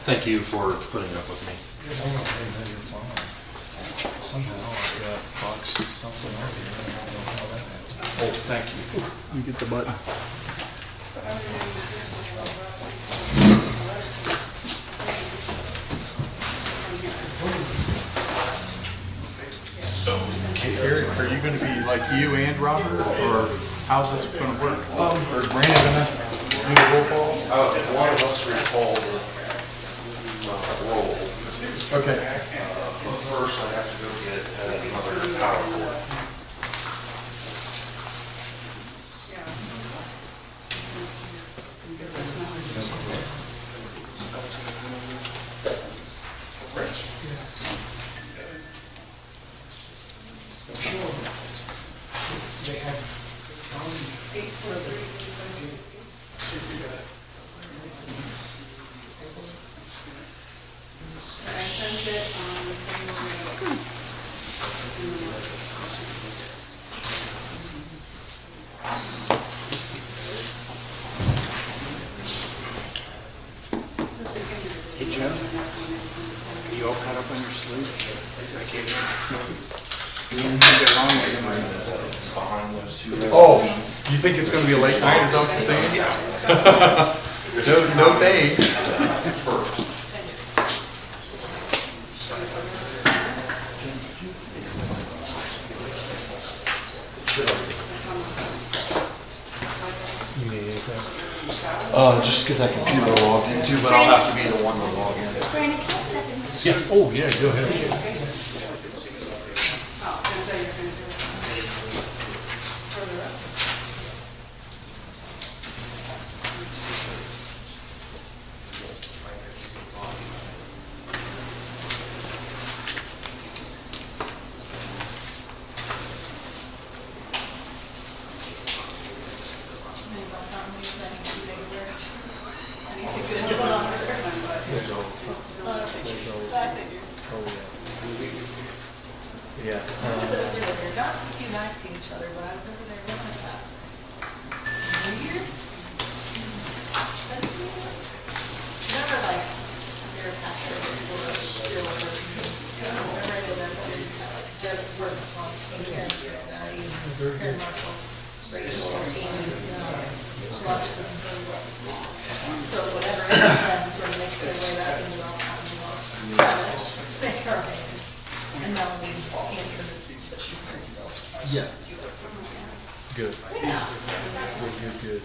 Thank you for putting up with me. Somehow I got Fox something over here. I don't know how that happened. Oh, thank you. You get the button. Eric, are you going to be like you and Robert, or how's this going to work? Or is Brandon going to do the roll call? One of us recall the roll. Okay. First, I have to go get another power cord. Hey Joe, are you all caught up on your sleep? You didn't get wrong with him. Behind those two. Oh, you think it's going to be a late night? Is that what you're saying? No days. First. You need anything? Just get that computer logged into, but I'll have to be the one to log in. Yeah. Oh, yeah. Go ahead. Yeah. They're not too nice to each other, but I was over there looking at that. Weird. Never like they're after or still whatever it is. Just work response. Very Marshall. Rachel or so whatever it is, then sort of makes their way back into all kinds of make her and Melanie's answer is that she's pretty still. Yeah. Good. Yeah. Good.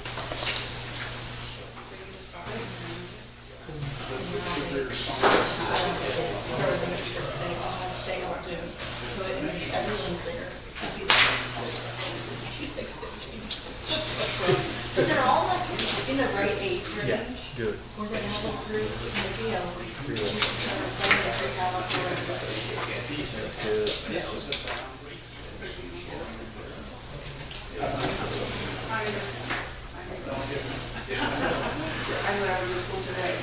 But they're all like in the right age range. Yeah. Good. Where they have a group, maybe That's good. I went over to school today.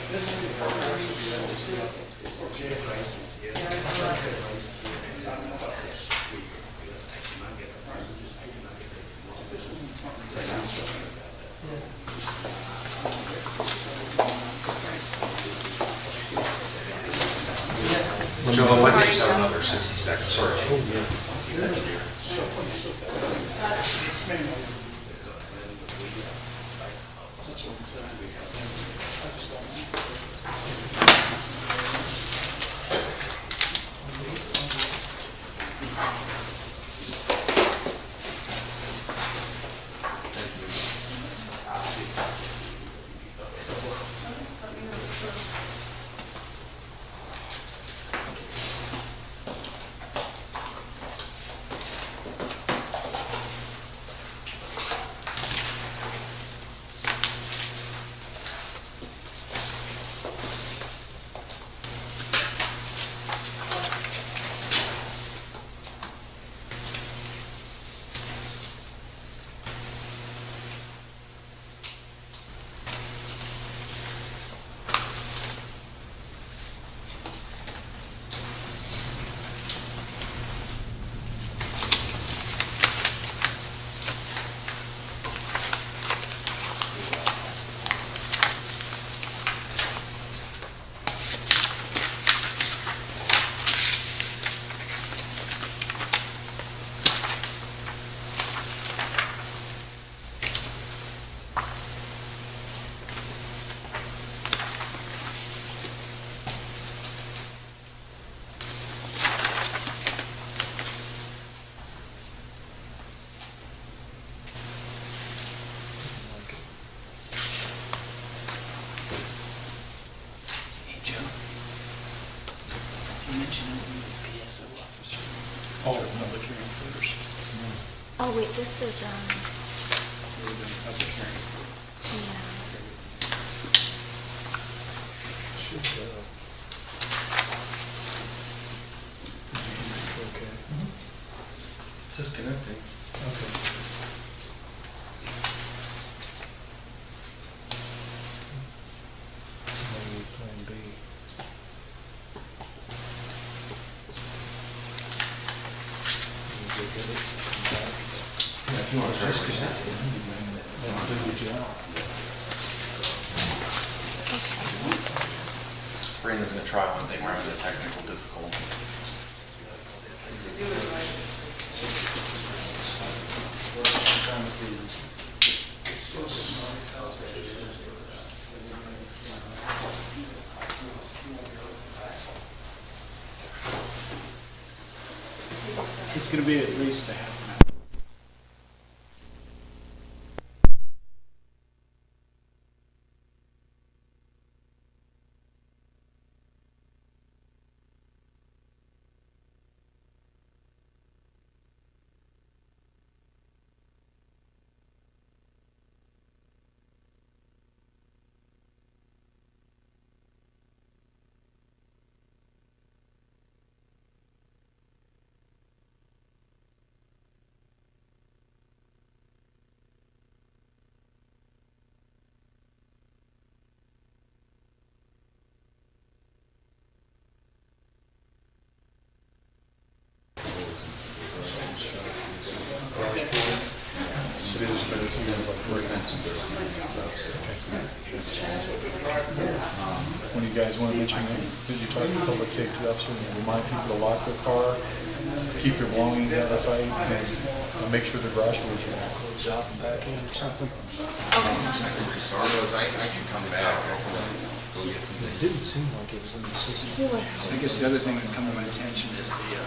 Joe, if I could just have another 60 seconds, sorry. You mentioned it in the PSO officer. Oh, public hearing first. Oh, wait, this is, We're doing public hearing. yeah. Okay. Just connecting. Okay. Maybe plan B. Yeah, if you want to just connect it, then do your job. Brandon's gonna try one thing, we're having a technical difficulty. It's going to be at least a half an hour. When you guys want to mention that, did you talk to the public safety officer and remind people to lock their car, keep their belongings out of sight, and make sure the garage doors are closed out and back in or something? I can come back. Go get some It didn't seem like it was in the system. I guess the other thing that come to my attention is the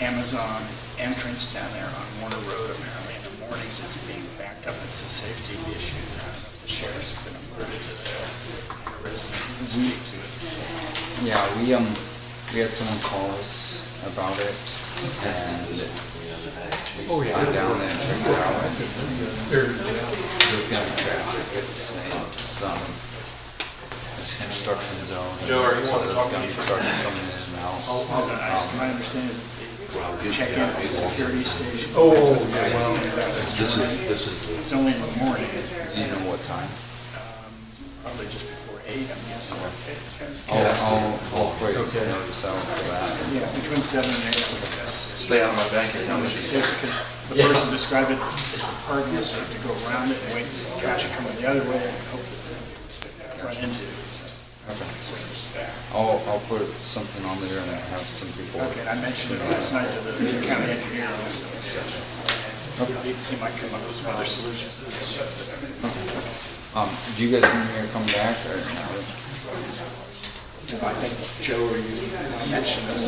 Amazon entrance down there on Warner Road. Apparently in the mornings it's being backed up. It's a safety issue. I don't know if the sheriff's been alerted to that. The resident can speak to it. Yeah, we had someone call us about it, and Oh, yeah. I'm down there and checked it out. There's gonna be traffic. It's construction zone. Joe, are you so wanting to there's talk gonna be trucks coming in and out. My understanding is that they check in at the security station. Oh, That's what's yeah, well, going on. this is. It's only in the morning. You know what time? Probably just before 8, I'm guessing. I'll put Okay. notice out for that. Yeah, between 7 and 8, I think that's. Stay out of my bank account. She said because the person described it as a parking lot, so you have to go around it and wait for traffic coming the other way and hope that they run into it. I'll put something on there and have some people. Okay, and I mentioned it last night to the county engineer also. He might come up with some other solutions. Do you guys want me to come back or no? I think Joe or you mentioned this.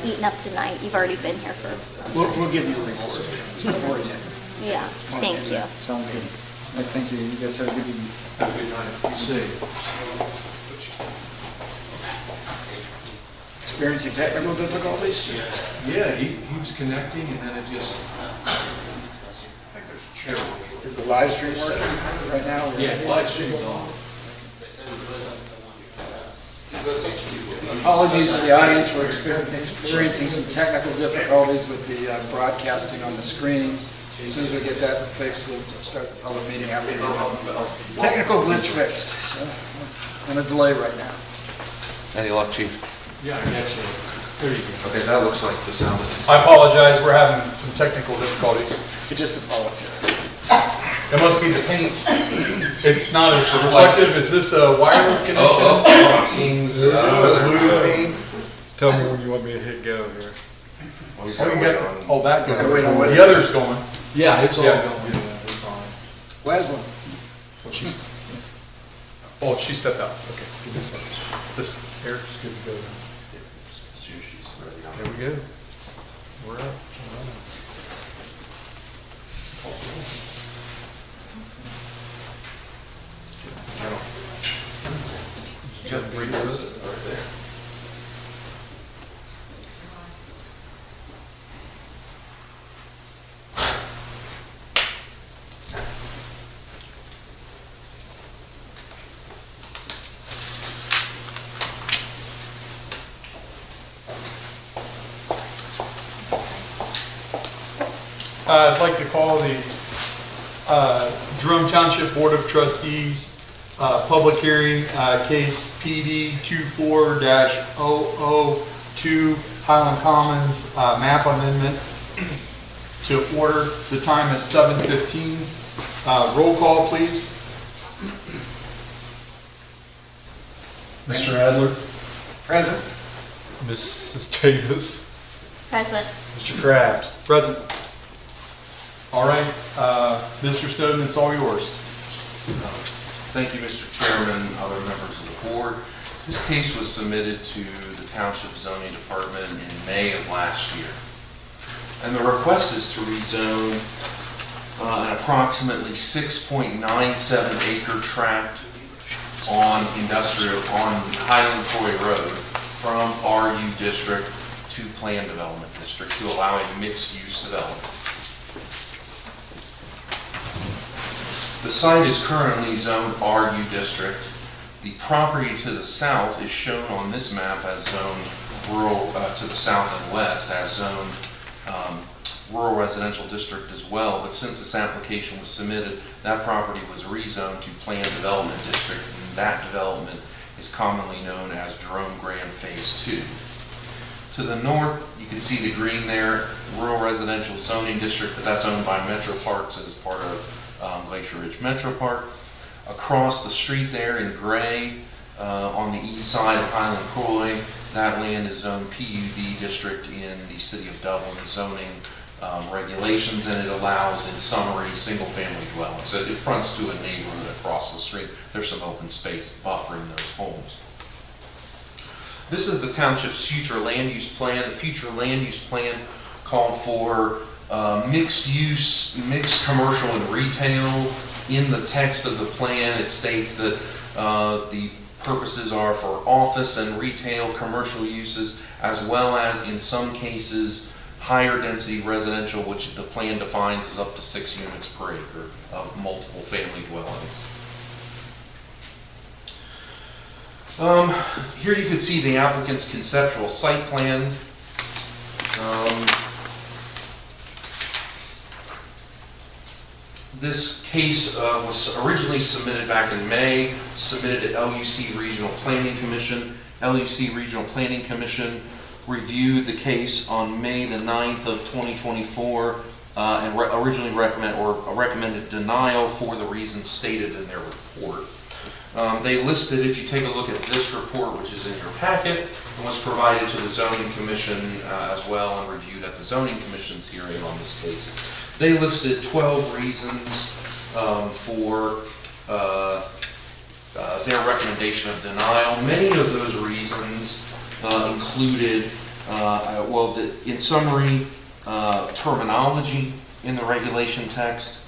Eating up tonight. You've already been here for, We'll give you a report. yeah, thank you. Sounds good. Thank you. You guys have a good evening. Have a good night. See. Experiencing technical difficulties? Yeah, he was connecting and then it just. Is the live stream working right now? Yeah, live stream's on. Apologies to the audience for experiencing some technical difficulties with the broadcasting on the screen. As soon as we get that fixed, we'll start the public meeting after the technical glitch fixed. So, on a delay right now. Any luck, chief? Yeah, I got you. There you go. Okay, that looks like the sound is. I apologize, we're having some technical difficulties. I just apologize. It must be the paint. It's not as reflective. Is this a wireless connection? Kings. Blue paint? Tell me when you want me to hit go here. Oh, you got all that going. Wait on what? The other's going. Yeah, it's all Yeah. going. Yeah, we're fine. Wesleyan. Oh, she stepped out. Okay, give me a second. This air's good to go now. There we go. We're up. All right. 3-4 sitting right there. I'd like to call the Jerome Township Board of Trustees public hearing, case PD 24-002 Highland Commons map amendment to order. The time is 7:15. Roll call, please. Mr. Adler? Present. Mrs. Davis. Present. Mr. Kraft? Present. All right, Mr. Snowden, it's all yours. Thank you, Mr. Chairman, other members of the board. This case was submitted to the Township Zoning Department in May of last year. And the request is to rezone an approximately 6.97 acre tract on Highland Coy Road from RU District to Plan Development District to allow a mixed-use development. The site is currently zoned RU District. The property to the south is shown on this map as zoned rural, to the south and west as zoned rural residential district as well. But since this application was submitted, that property was rezoned to Planned Development District, and that development is commonly known as Jerome Graham Phase 2. To the north, you can see the green there, rural residential zoning district, but that's owned by Metro Parks as part of Glacier Ridge Metro Park. Across the street there in gray, on the east side of Highland Coy, that land is zoned PUD district in the city of Dublin zoning regulations, and it allows, in summary, single-family dwellings. So it fronts to a neighborhood across the street. There's some open space buffering those homes. This is the township's future land use plan. The future land use plan called for mixed use, mixed commercial and retail. In the text of the plan, it states that the purposes are for office and retail commercial uses, as well as, in some cases, higher density residential, which the plan defines as up to 6 units per acre of multiple family dwellings. Here you can see the applicant's conceptual site plan. This case was originally submitted back in May, submitted to LUC Regional Planning Commission. LUC Regional Planning Commission reviewed the case on May the 9th of 2024 and originally recommended denial for the reasons stated in their report. They listed, if you take a look at this report, which is in your packet, and was provided to the Zoning Commission as well and reviewed at the Zoning Commission's hearing on this case. They listed 12 reasons for their recommendation of denial. Many of those reasons included, in summary, terminology in the regulation text,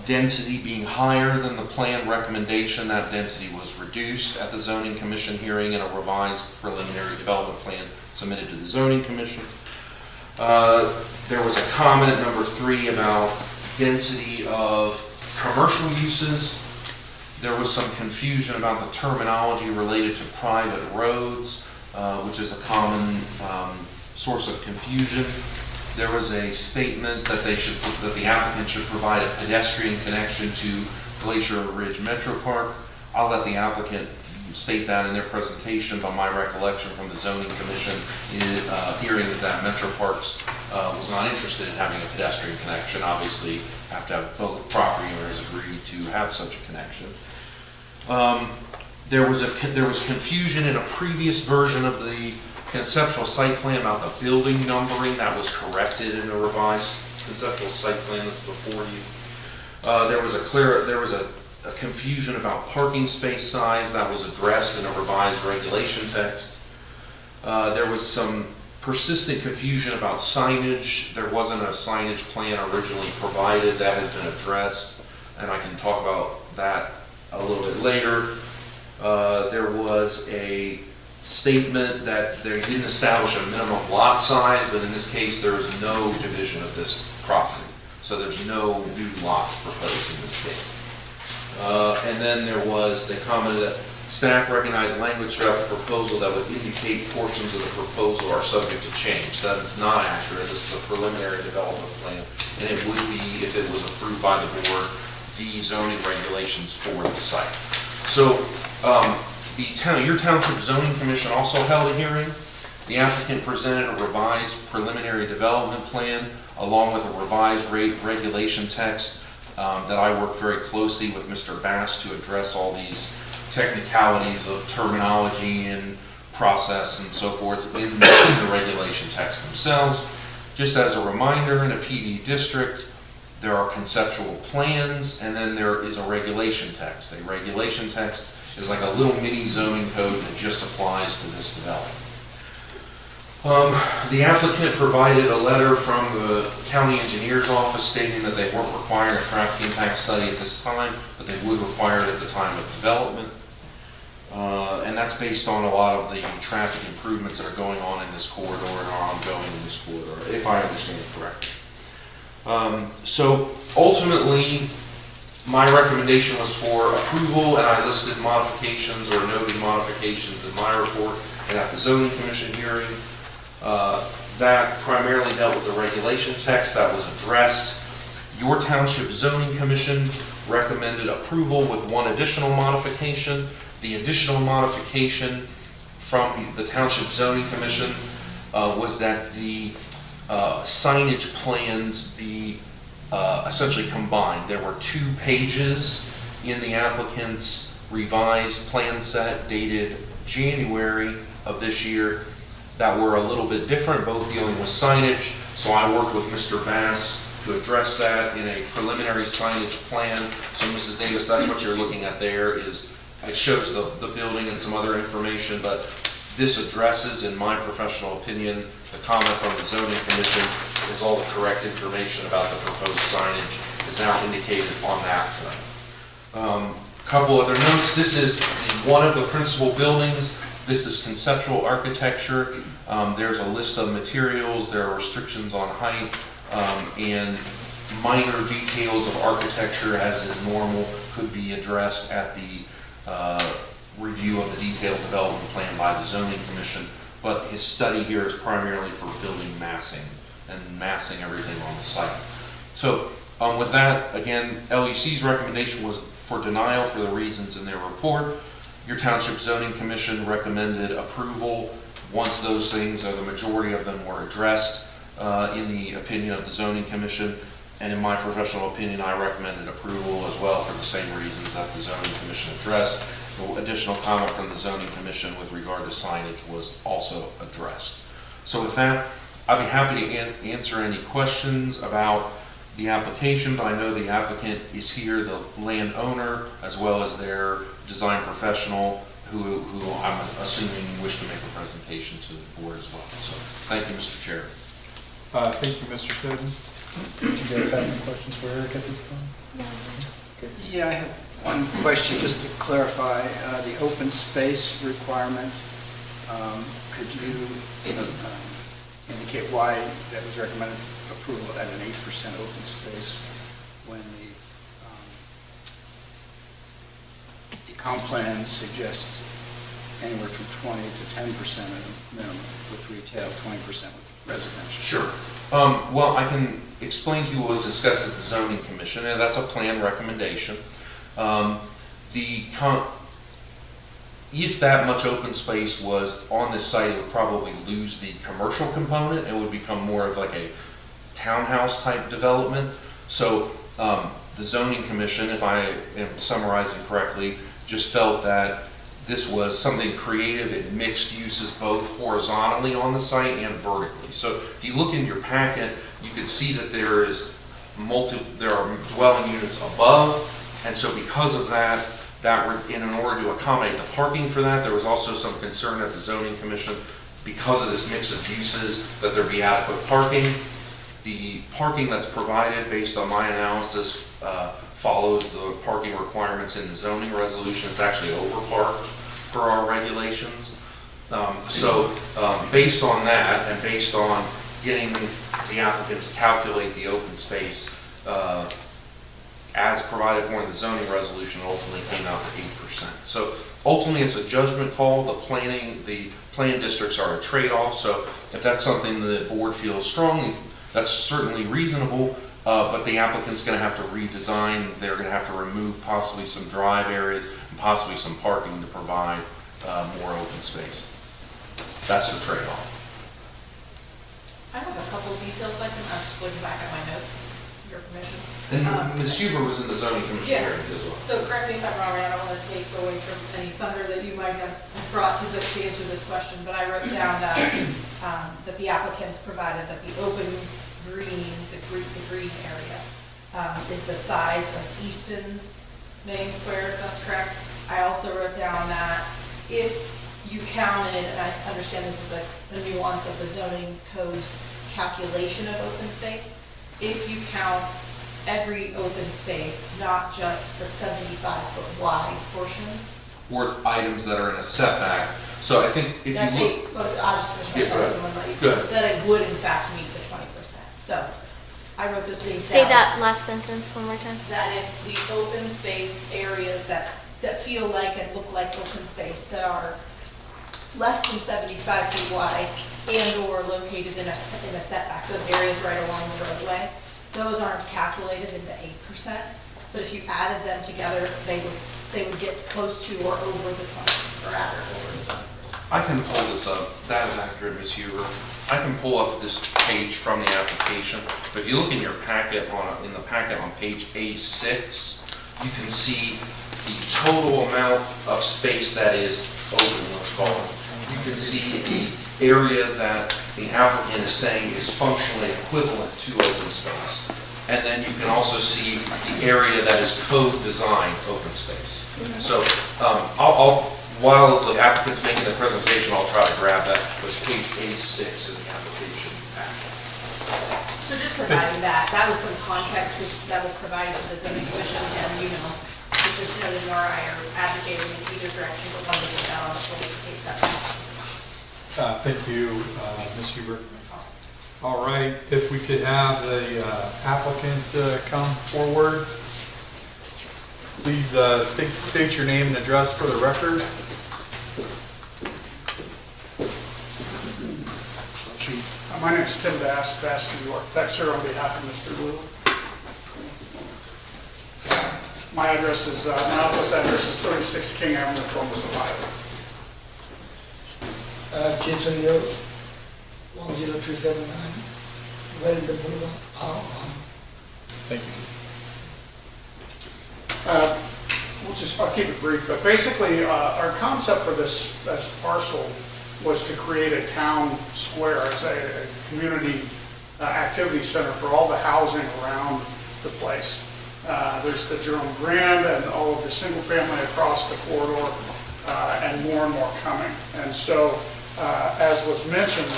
density being higher than the plan recommendation. That density was reduced at the Zoning Commission hearing in a revised preliminary development plan submitted to the Zoning Commission. There was a comment, number 3, about density of commercial uses. There was some confusion about the terminology related to private roads, which is a common source of confusion. There was a statement that the applicant should provide a pedestrian connection to Glacier Ridge Metro Park. I'll let the applicant state that in their presentation, but my recollection from the Zoning Commission hearing is that Metro Parks was not interested in having a pedestrian connection. Obviously, have to have both property owners agree to have such a connection. There was confusion in a previous version of the conceptual site plan about the building numbering. That was corrected in a revised conceptual site plan that's before you. There was a confusion about parking space size. That was addressed in a revised regulation text. There was some persistent confusion about signage. There wasn't a signage plan originally provided. That has been addressed, and I can talk about that a little bit later. There was a statement that they didn't establish a minimum lot size, but in this case, there is no division of this property. So there's no new lots proposed in this case. And then they commented that staff recognized language throughout the proposal that would indicate portions of the proposal are subject to change. That is not accurate. This is a preliminary development plan, and it would be, if it was approved by the board, the zoning regulations for the site. So your township zoning commission also held a hearing. The applicant presented a revised preliminary development plan along with a revised regulation text that I worked very closely with Mr. Bass to address all these technicalities of terminology and process and so forth in the regulation text themselves. Just as a reminder, in a PD district, there are conceptual plans, and then there is a regulation text. A regulation text is like a little mini zoning code that just applies to this development. The applicant provided a letter from the county engineer's office stating that they weren't requiring a traffic impact study at this time, but they would require it at the time of development. And that's based on a lot of the traffic improvements that are going on in this corridor and are ongoing in this corridor, if I understand it correctly. So ultimately, my recommendation was for approval, and I listed modifications or noted modifications in my report and at the zoning commission hearing. That primarily dealt with the regulation text that was addressed. Your township zoning commission recommended approval with one additional modification. The additional modification from the township zoning commission was that the signage plans be essentially combined. There were 2 pages in the applicant's revised plan set dated January of this year that were a little bit different, both dealing with signage. So I worked with Mr. Bass to address that in a preliminary signage plan. So Mrs. Davis, that's what you're looking at there. It shows the building and some other information, but this addresses, in my professional opinion, the comment from the zoning commission is all the correct information about the proposed signage is now indicated on that plan. Couple other notes. This is one of the principal buildings. This is conceptual architecture. There's a list of materials. There are restrictions on height and minor details of architecture, as is normal, could be addressed at the review of the detailed development plan by the zoning commission. But his study here is primarily for building massing and massing everything on the site. So with that, again, LUC's recommendation was for denial for the reasons in their report. Your township zoning commission recommended approval once those things, or the majority of them, were addressed in the opinion of the zoning commission. And in my professional opinion, I recommended approval as well for the same reasons that the zoning commission addressed. The additional comment from the zoning commission with regard to signage was also addressed. So with that, I'd be happy to answer any questions about the application, but I know the applicant is here, the landowner, as well as their design professional, who I'm assuming wish to make a presentation to the board as well. So thank you, Mr. Chair. Thank you, Mr. Snowden. Did you guys have any questions for Eric at this time? Yeah, I have one question just to clarify the open space requirement. Could you indicate why that was recommended approval at an 8% open space when the comp plan suggests anywhere from 20 to 10% at a minimum with retail, 20% with residential? Sure. Well, I can explain to you what was discussed at the zoning commission, and that's a plan recommendation. If that much open space was on this site, it would probably lose the commercial component. It would become more of like a townhouse type development. So the zoning commission, if I am summarizing correctly, just felt that this was something creative and mixed uses both horizontally on the site and vertically. So if you look in your packet, you can see that there are dwelling units above, and so because of that, in order to accommodate the parking for that, there was also some concern at the zoning commission because of this mix of uses that there be adequate parking. The parking that's provided based on my analysis follows the parking requirements in the zoning resolution. It's actually over parked for our regulations. Based on that, and based on getting the applicant to calculate the open space as provided for in the zoning resolution, ultimately came out to 8%. So ultimately, it's a judgment call. The plan districts are a trade-off. So if that's something the board feels strongly, that's certainly reasonable. But the applicant's going to have to redesign. They're going to have to remove possibly some drive areas and possibly some parking to provide more open space. That's the trade-off. I have a couple of details I can, I'm just looking back at my notes, your permission. And Ms. Huber was in the zoning commission Yeah. hearing as well. So correct me if I'm wrong, I don't want to take away from any thunder that you might have brought to answer this question, but I wrote down that the applicants provided that the open green, the green area is the size of Easton's main square, if that's correct. I also wrote down that if you counted, and I understand this is a nuance of the zoning code's calculation of open space, if you count every open space, not just the 75-foot wide portions. Or items that are in a setback. So I think if That you look. I'll just finish my Yeah, thought and let you, go ahead. that it would in fact meet the 20%. So I wrote those things Say down. that last sentence one more time. That if the open space areas that feel like and look like open space that are less than 75 feet wide and or located in a setback, those areas right along the roadway, those aren't calculated into 8%. But if you added them together, they would get close to or over the 20, or at or over the 20%. I can pull this up. That is accurate, Ms. Huber. I can pull up this page from the application. But if you look in your packet in the packet on page A6, you can see the total amount of space that is open, let's call it. You can see the area that the applicant is saying is functionally equivalent to open space. And then you can also see the area that is code design open space. So while the applicant's making the presentation, I'll try to grab that. It was page A6 in the application packet. So just providing that was some context that was provided to the zoning commission, and Mr. Snowden or I are advocating in either direction, but one of them down on the full case study. Thank you, Ms. Huber. All right, if we could have the applicant come forward. Please state your name and address for the record. My name is Tim Bass, Bass, New York. Back here on behalf of Mr. Lou. My address is, my office address is 36 King Avenue, Columbus, Ohio. Jason Yo, 10279, Wellington Boulevard, R1. Thank you. I'll keep it brief, but basically our concept for this parcel was to create a town square as a community activity center for all the housing around the place. There's the Jerome Grand and all of the single family across the corridor and more coming. And so, as was mentioned,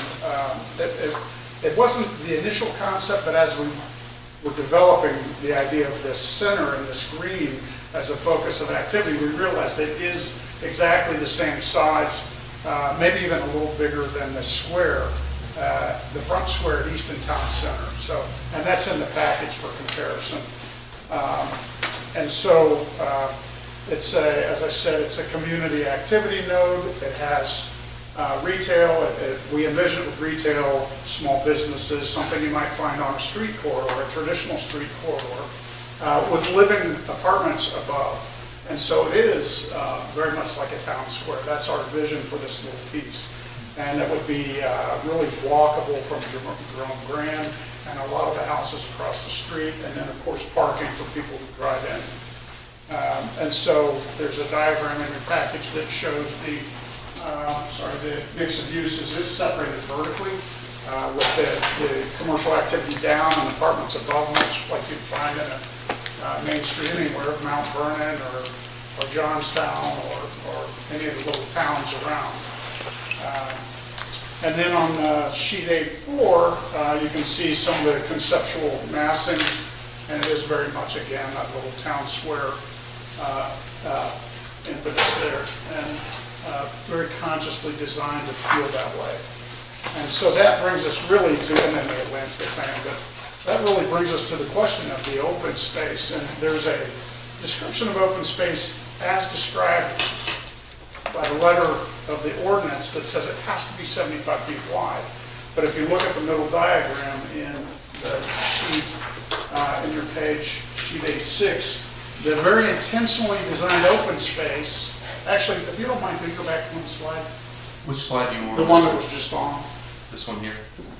it wasn't the initial concept, but as we were developing the idea of this center and this green as a focus of activity, we realized it is exactly the same size, maybe even a little bigger than the square, the front square at Easton Town Center. So, and that's in the package for comparison. And so, it's as I said, it's a community activity node. It has retail. We envision it with retail, small businesses, something you might find on a street corridor, a traditional street corridor, with living apartments above. And so it is very much like a town square. That's our vision for this little piece. And it would be really walkable from Jerome Grand and a lot of the houses across the street, and then of course parking for people who drive in. And so there's a diagram in your package that shows the mix of uses is separated vertically with the commercial activity down and apartments above, much like you'd find in a main street anywhere, Mount Vernon or Johnstown or any of the little towns around. And then on sheet A4, you can see some of the conceptual massing And it is very much, again, that little town square impetus there, and very consciously designed to feel that way. And so that brings us really to, and then the landscape plan, but that really brings us to the question of the open space. And there's a description of open space as described by the letter of the ordinance that says it has to be 75 feet wide. But if you look at the middle diagram in the sheet, in your page, sheet A6, the very intentionally designed open space, actually, if you don't mind, can you go back one slide? Which slide do you want? The one that was just on. This one here?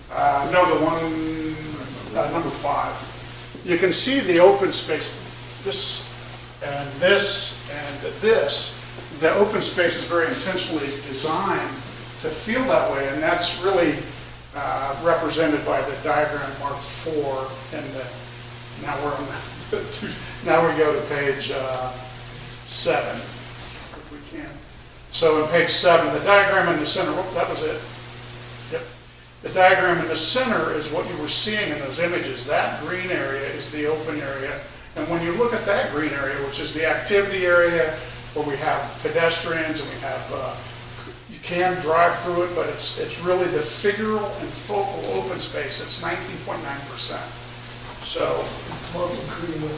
No, the one, number 5. You can see the open space, this and this and this. The open space is very intentionally designed to feel that way, and that's really represented by the diagram marked 4 in the, now we're on the, now we go to page 7, if we can. So in page 7, the diagram in the center, whoop, that was it. Yep. The diagram in the center is what you were seeing in those images. That green area is the open area. And when you look at that green area, which is the activity area, where we have pedestrians and we have, you can drive through it, but it's really the figural and focal open space. It's 19.9%. So. It's more including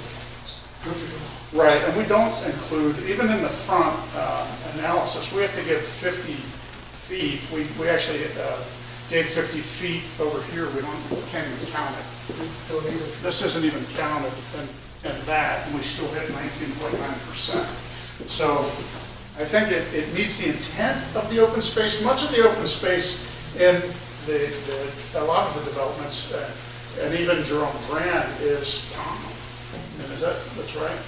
vertical. Right, and we don't include, even in the front analysis, we have to give 50 feet. We actually gave 50 feet over here. We can't even count it. This isn't even counted in that, and we still hit 19.9%. So I think it meets the intent of the open space. Much of the open space in a lot of the developments, and even Jerome Brand, is common. And that's right?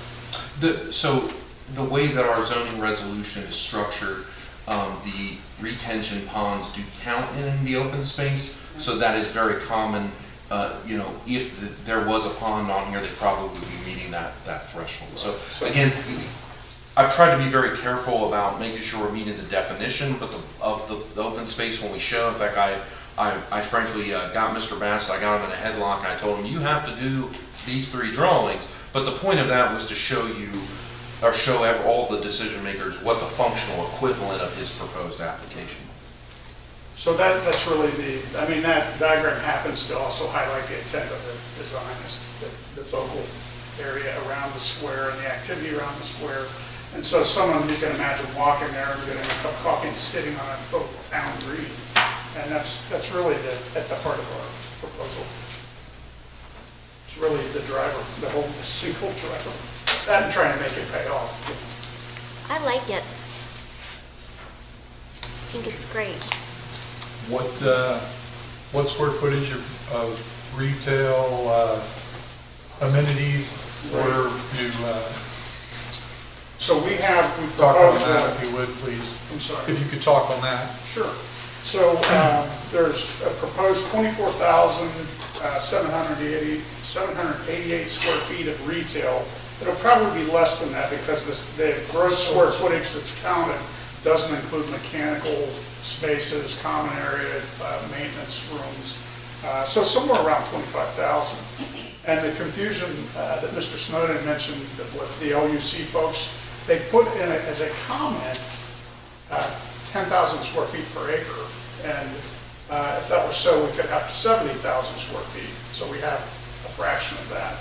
So the way that our zoning resolution is structured, the retention ponds do count in the open space, so that is very common. If there was a pond on here, they probably would be meeting that threshold. So again, I've tried to be very careful about making sure we're meeting the definition of the open space when we show. In fact, I frankly got Mr. Bass, I got him in a headlock, and I told him, you have to do these 3 drawings. But the point of that was to show you, or show all the decision makers what the functional equivalent of his proposed application. So that's really that diagram happens to also highlight the intent of the design, is the focal area around the square and the activity around the square. And so someone, you can imagine walking there and getting a cup of coffee and sitting on a focal town green. And that's really at the heart of our proposal. It's really the driver, the whole single driver. That and trying to make it pay off. I like it. I think it's great. What square footage of retail amenities, or you So we've talk on proposed that, if you would, please? I'm sorry. If you could talk on that. Sure. So there's a proposed 24,788 square feet of retail. It'll probably be less than that because the gross square footage that's counted doesn't include mechanical spaces, common area, maintenance rooms. So somewhere around 25,000. And the confusion that Mr. Snowden mentioned with the LUC folks, they put in as a comment 10,000 square feet per acre. And if that was so, we could have 70,000 square feet. So we have a fraction of that.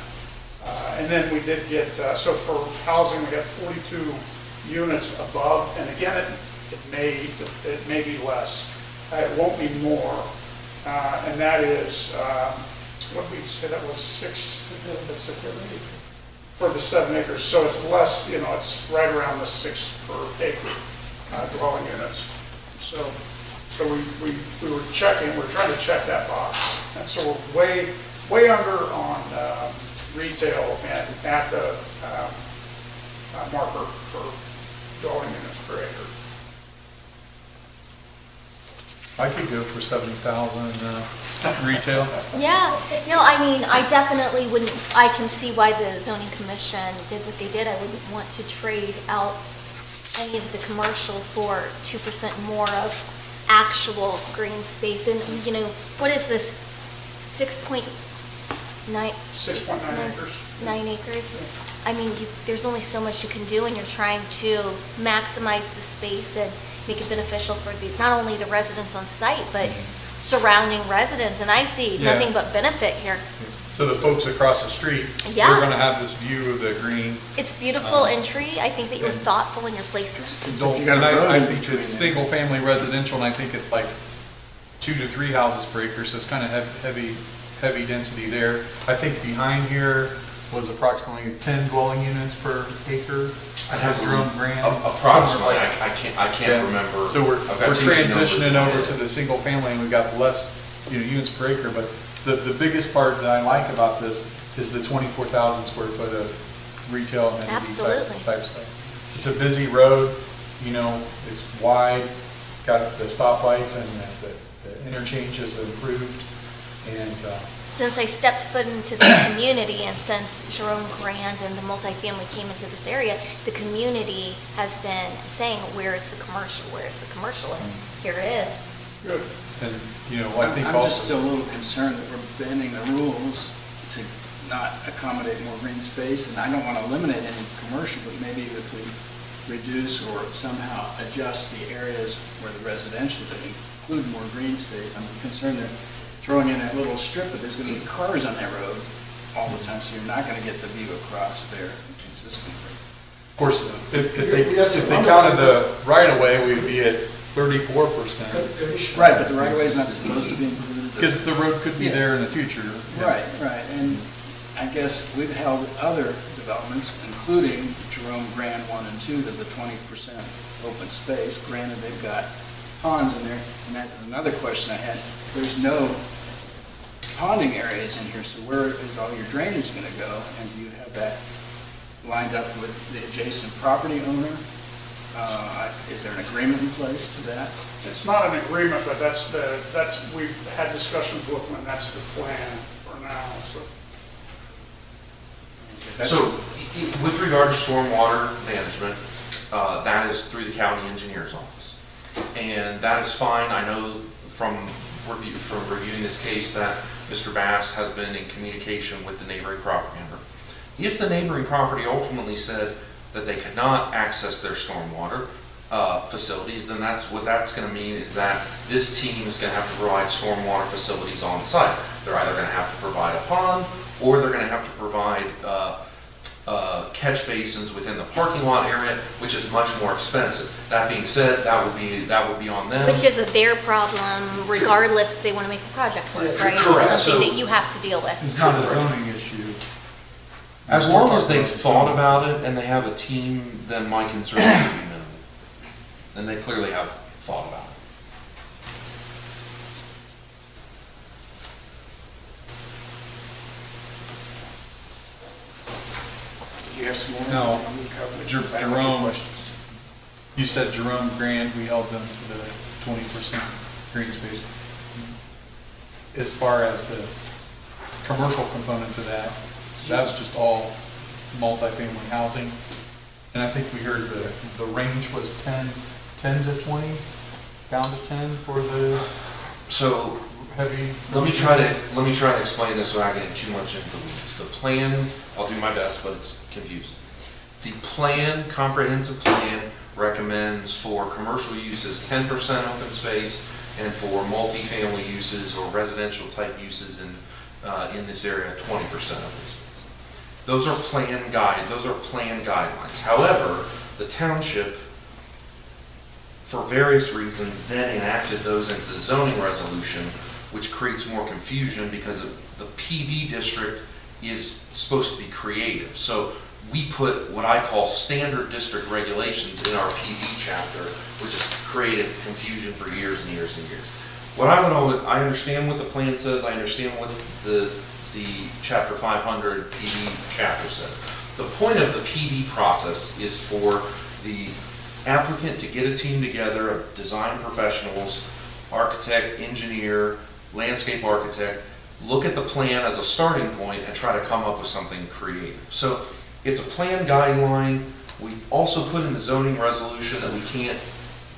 And then we did get, so for housing, we got 42 units above. And again, it may be less. It won't be more. And that is, what we said, that was 6 for the 7 acres. So it's less, it's right around the 6 per acre dwelling units. So we were trying to check that box. And so we're way under on retail and at the marker for dwelling units per acre. I could go for 70,000 retail. Yeah, no, I definitely wouldn't, I can see why the zoning commission did what they did. I wouldn't want to trade out any of the commercial for 2% more of actual green space. And, what is this, 6.5 nine. 6.9 acres. 9 acres. I mean, there's only so much you can do when you're trying to maximize the space and make it beneficial for not only the residents on site, but surrounding residents. And I see Yeah. nothing but benefit here. So the folks across the street, Yeah. they're gonna have this view of the green. It's beautiful entry. I think that you're thoughtful in your placement. And I think it's single-family residential, and I think it's like 2 to 3 houses per acre, so it's kind of heavy density there. I think behind here was approximately 10 dwelling units per acre. I'd have to Jerome Grant. Approximately, somewhere like- I can't remember. So we're I've got too many numbers transitioning in my over head. to the single family, and we've got less, units per acre, but the biggest part that I like about this is the 24,000 square foot of retail amenity Absolutely. type stuff. It's a busy road, it's wide, got the stoplights, and the interchange is improved, and, Since I stepped foot into the community and since Jerome Grand and the multifamily came into this area, the community has been saying, where is the commercial? Where is the commercial? And here it is. Good. and, I think I'm just also, still a little concerned that we're bending the rules to not accommodate more green space, and I don't want to eliminate any commercial, but maybe if we reduce or somehow adjust the areas where the residential that include more green space. I'm concerned that throwing in that little strip, but there's going to be cars on that road all the time, so you're not going to get the view across there consistently. of course, if they counted the right-of-way, we'd be at 34%, Right, but the right-of-way is not supposed to be included. because the road could be there in the future. Right, and I guess we've held other developments, including Jerome Grand 1 and 2, to the 20% open space. Granted, they've got ponds in there, and that's another question I had. There's no ponding areas in here, so where is all your drainage going to go? And do you have that lined up with the adjacent property owner? Is there an agreement in place to that? It's not an agreement, but we've had discussions with them, and that's the plan for now, so. So, with regard to stormwater management, that is through the county engineer's office. And that is fine. I know from reviewing this case that Mr. Bass has been in communication with the neighboring property owner. If the neighboring property ultimately said that they could not access their stormwater facilities, then what that's going to mean is that this team is going to have to provide stormwater facilities on site. They're either going to have to provide a pond, or they're going to have to provide catch basins within the parking lot area, which is much more expensive. That being said, that would be on them. Which is their problem, regardless if they want to make the project work, right? Correct. It's something So- that you have to deal with. It's not a zoning issue. As long as they've thought about it and they have a team, then my concern would be minimal. And they clearly have thought about it. Do you have some more? No. We covered it. Jerome. Questions? You said Jerome Grand, we held them to the 20% green space. As far as the commercial component to that was just all multifamily housing. And I think we heard the range was 10 to 20, down to 10 for the So heavy. let me try to explain this without getting too much into the weeds. The plan, I'll do my best, but it's confusing. The plan, comprehensive plan, recommends for commercial uses 10% open space, and for multifamily uses or residential type uses in this area, 20% open space. Those are plan guidelines. However, the township, for various reasons, then enacted those into the zoning resolution, which creates more confusion because the PD district is supposed to be creative. So we put what I call standard district regulations in our PD chapter, which has created confusion for years and years and years. I understand what the plan says. I understand what the Chapter 500 PD chapter says. The point of the PD process is for the applicant to get a team together of design professionals, architect, engineer, landscape architect, look at the plan as a starting point and try to come up with something creative. So it's a plan guideline. We also put in the zoning resolution that we can't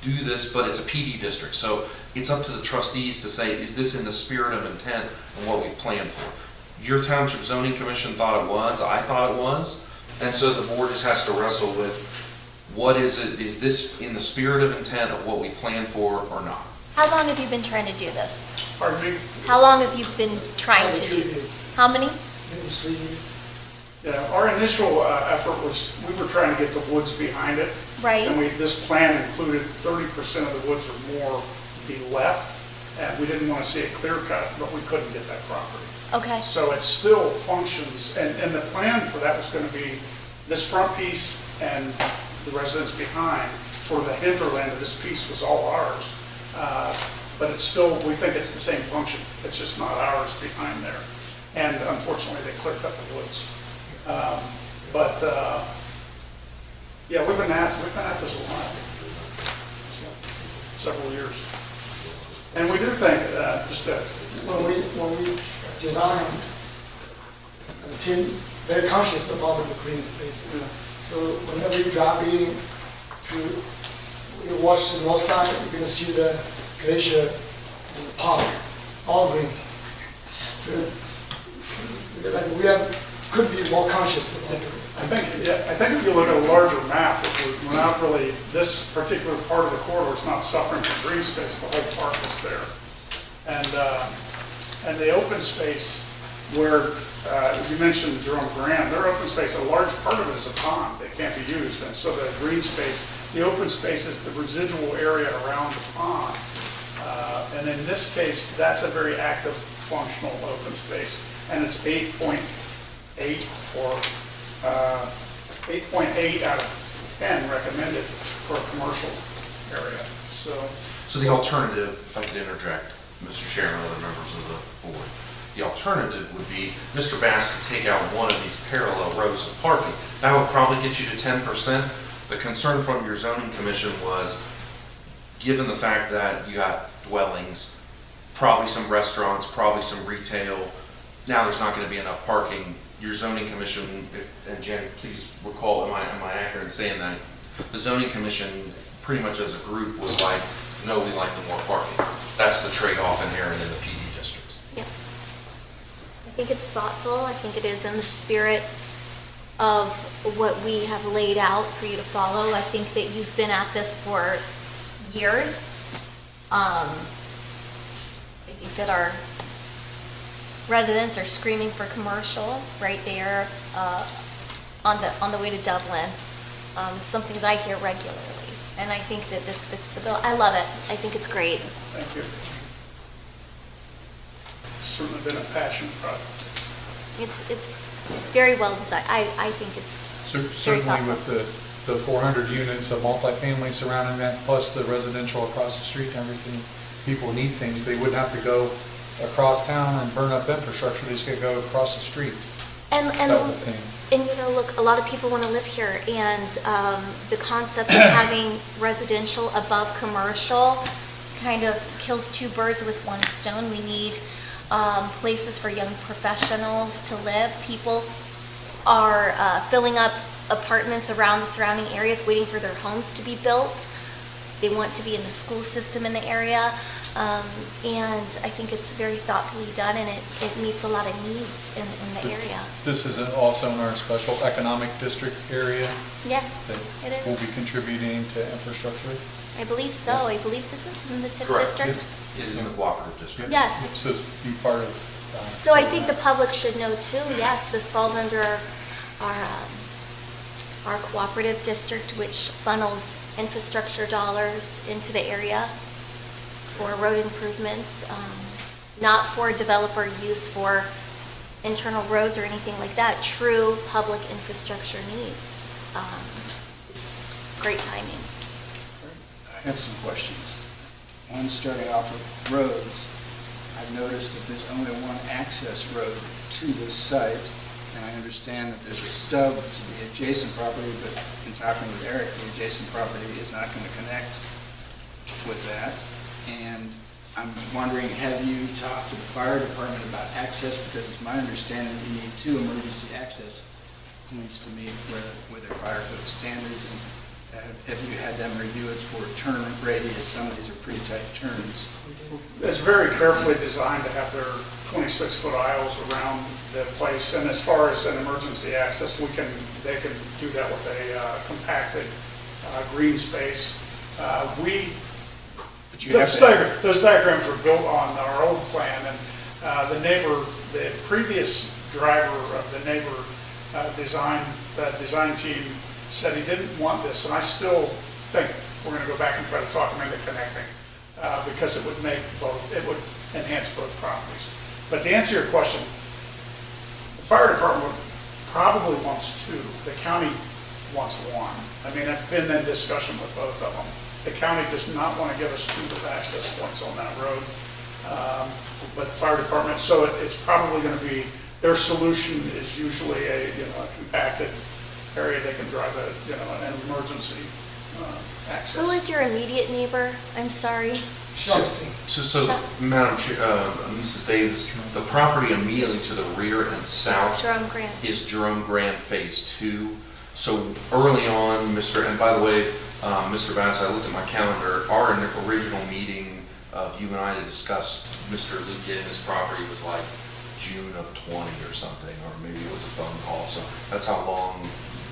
do this, but it's a PD district. So it's up to the trustees to say, is this in the spirit of intent and what we planned for? Your township zoning commission thought it was, I thought it was, and so the board just has to wrestle with, what is it, is this in the spirit of intent of what we planned for or not? How long have you been trying to do this? Pardon me? How long have you been trying to do this? How many? Maybe 3 years. Yeah, our initial effort was, we were trying to get the woods behind it. Right. And this plan included 30% of the woods or more be left, and we didn't want to see it clear cut, but we couldn't get that property. Okay. So it still functions, and the plan for that was going to be this front piece and the residents behind, sort of the hinterland of this piece was all ours. But it's still, we think it's the same function. It's just not ours behind there. And unfortunately, they clear cut the woods. Yeah, we've been at this a while, several years. And we do think, just that, When we design, the team, very conscious about the green space. So whenever you drive in you watch the north side, you're going to see the glacier and the park, all green. So like could be more conscious about it. I think if you look at a larger map, we're not really, this particular part of the corridor is not suffering from green space, the whole park is there. And the open space where, you mentioned Jerome Graham, their open space, a large part of it is a pond that can't be used. And so the green space, the open space is the residual area around the pond. And in this case, that's a very active functional open space. And it's 8.8 or 8.8 out of 10 recommended for a commercial area. So the alternative, if I could interject, Mr. Chairman, other members of the board, the alternative would be Mr. Bass could take out one of these parallel rows of parking. That would probably get you to 10%. The concern from your zoning commission was, given the fact that you got dwellings, probably some restaurants, probably some retail, now there's not going to be enough parking. Your zoning commission, and Jen, please recall, am I accurate in saying that? The zoning commission, pretty much as a group, was like, no, we like the more parking. That's the trade-off inherent in the PD districts. Yes. I think it's thoughtful. I think it is in the spirit of what we have laid out for you to follow. I think that you've been at this for years. I think that our residents are screaming for commercial right there on the way to Dublin. It's something that I hear regularly, and I think that this fits the bill. I love it. I think it's great. Thank you. It's certainly been a passion project. It's very well designed. I think it's very Certainly thoughtful. with the 400 units of multifamily surrounding that, plus the residential across the street and everything, people need things. They wouldn't have to go across town and burn up infrastructure. They just gotta go across the street. And Type of thing. you know, look, a lot of people want to live here, and the concept of having residential above commercial kind of kills two birds with one stone. We need places for young professionals to live. People are filling up apartments around the surrounding areas, waiting for their homes to be built. They want to be in the school system in the area. And I think it's very thoughtfully done, and it meets a lot of needs in the area. This is also in our special economic district area Yes, that it will is. be contributing to infrastructure. I believe so. I believe this is in the TIF Correct. district. It is in the cooperative district. Yes. So be part of. So I think the public should know too, yes, this falls under our cooperative district, which funnels infrastructure dollars into the area for road improvements, not for developer use for internal roads or anything like that, true public infrastructure needs. It's great timing. I have some questions. One, starting off with roads, I've noticed that there's only one access road to this site, and I understand that there's a stub to the adjacent property, but in talking with Eric, the adjacent property is not going to connect with that. And I'm wondering, have you talked to the fire department about access? Because it's my understanding you need two emergency access points to meet with their fire code standards. And have you had them review it for turn radius? Some of these are pretty tight turns. It's very carefully designed to have their 26-foot aisles around the place. And as far as an emergency access, they can do that with a compacted green space. But you have to, Those diagrams were built on our old plan, and the previous driver of the neighbor design team said he didn't want this, and I still think we're going to go back and try to talk him into connecting, because it would enhance both properties. But to answer your question, the fire department probably wants two. The county wants one. I mean, I've been in discussion with both of them. The county does not want to give us two access points on that road, but the fire department, so it's probably going to be, their solution is usually a compacted area they can drive an emergency access. Who is your immediate neighbor? I'm sorry. So, Madam Chair, Mrs. Davis, the property immediately to the rear and south Jerome Grant. is Jerome Grant Phase 2. So early on, and by the way, Mr. Bass, I looked at my calendar, our original meeting of you and I to discuss Mr. Luke getting his property was like June of 20 or something, or maybe it was a phone call, so that's how long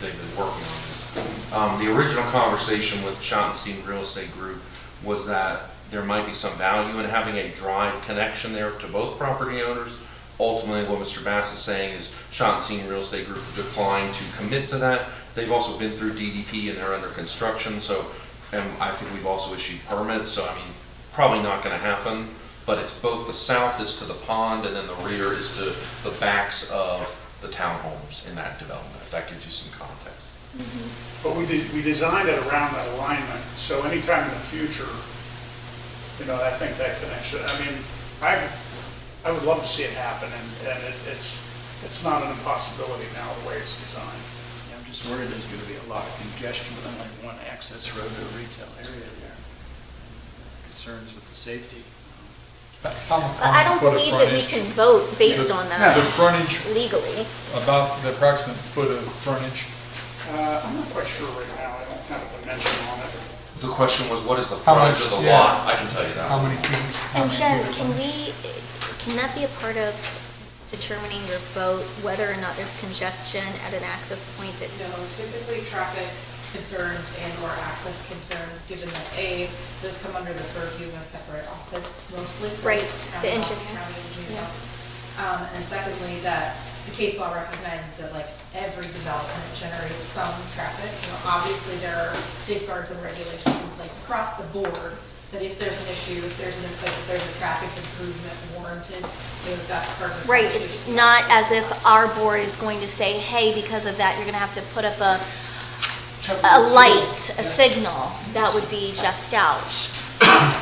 they've been working on this. The original conversation with Schottenstein Real Estate Group was that there might be some value in having a drive connection there to both property owners. Ultimately, what Mr. Bass is saying is Schottenstein Real Estate Group declined to commit to that. They've also been through DDP and they're under construction, so I think we've also issued permits, so I mean, probably not going to happen, but it's both the south is to the pond and then the rear is to the backs of the townhomes in that development, if that gives you some context. Mm-hmm. But we designed it around that alignment, so anytime in the future, I think that connection, I mean, I would love to see it happen, and it's not an impossibility now the way it's designed. I'm just worried there's going to be a lot of congestion with only one access road to a retail area there. Concerns with the safety. I don't believe that we can vote based on The that frontage, legally. about the approximate foot of frontage. I'm not quite sure right now, I don't have a dimension on it. The question was, what is the How frontage much- of the yeah. lot? I can tell you that. How many feet? How And many Jen, feet of can that be a part of determining your vote, whether or not there's congestion at an access point that? No, typically traffic concerns and or access concerns, given that those come under the purview of a separate office mostly. Right, the County engineer. engineer's Yeah. office. And secondly, that the case law recognizes that like every development generates some traffic. Obviously there are safeguards and regulations in place across the board that if there's an issue, if there's a traffic improvement warranted, that's part of the. Right, it's not as if our board is going to say, hey, because of that, you're going to have to put up a light, a signal. That would be Jeff Stouch.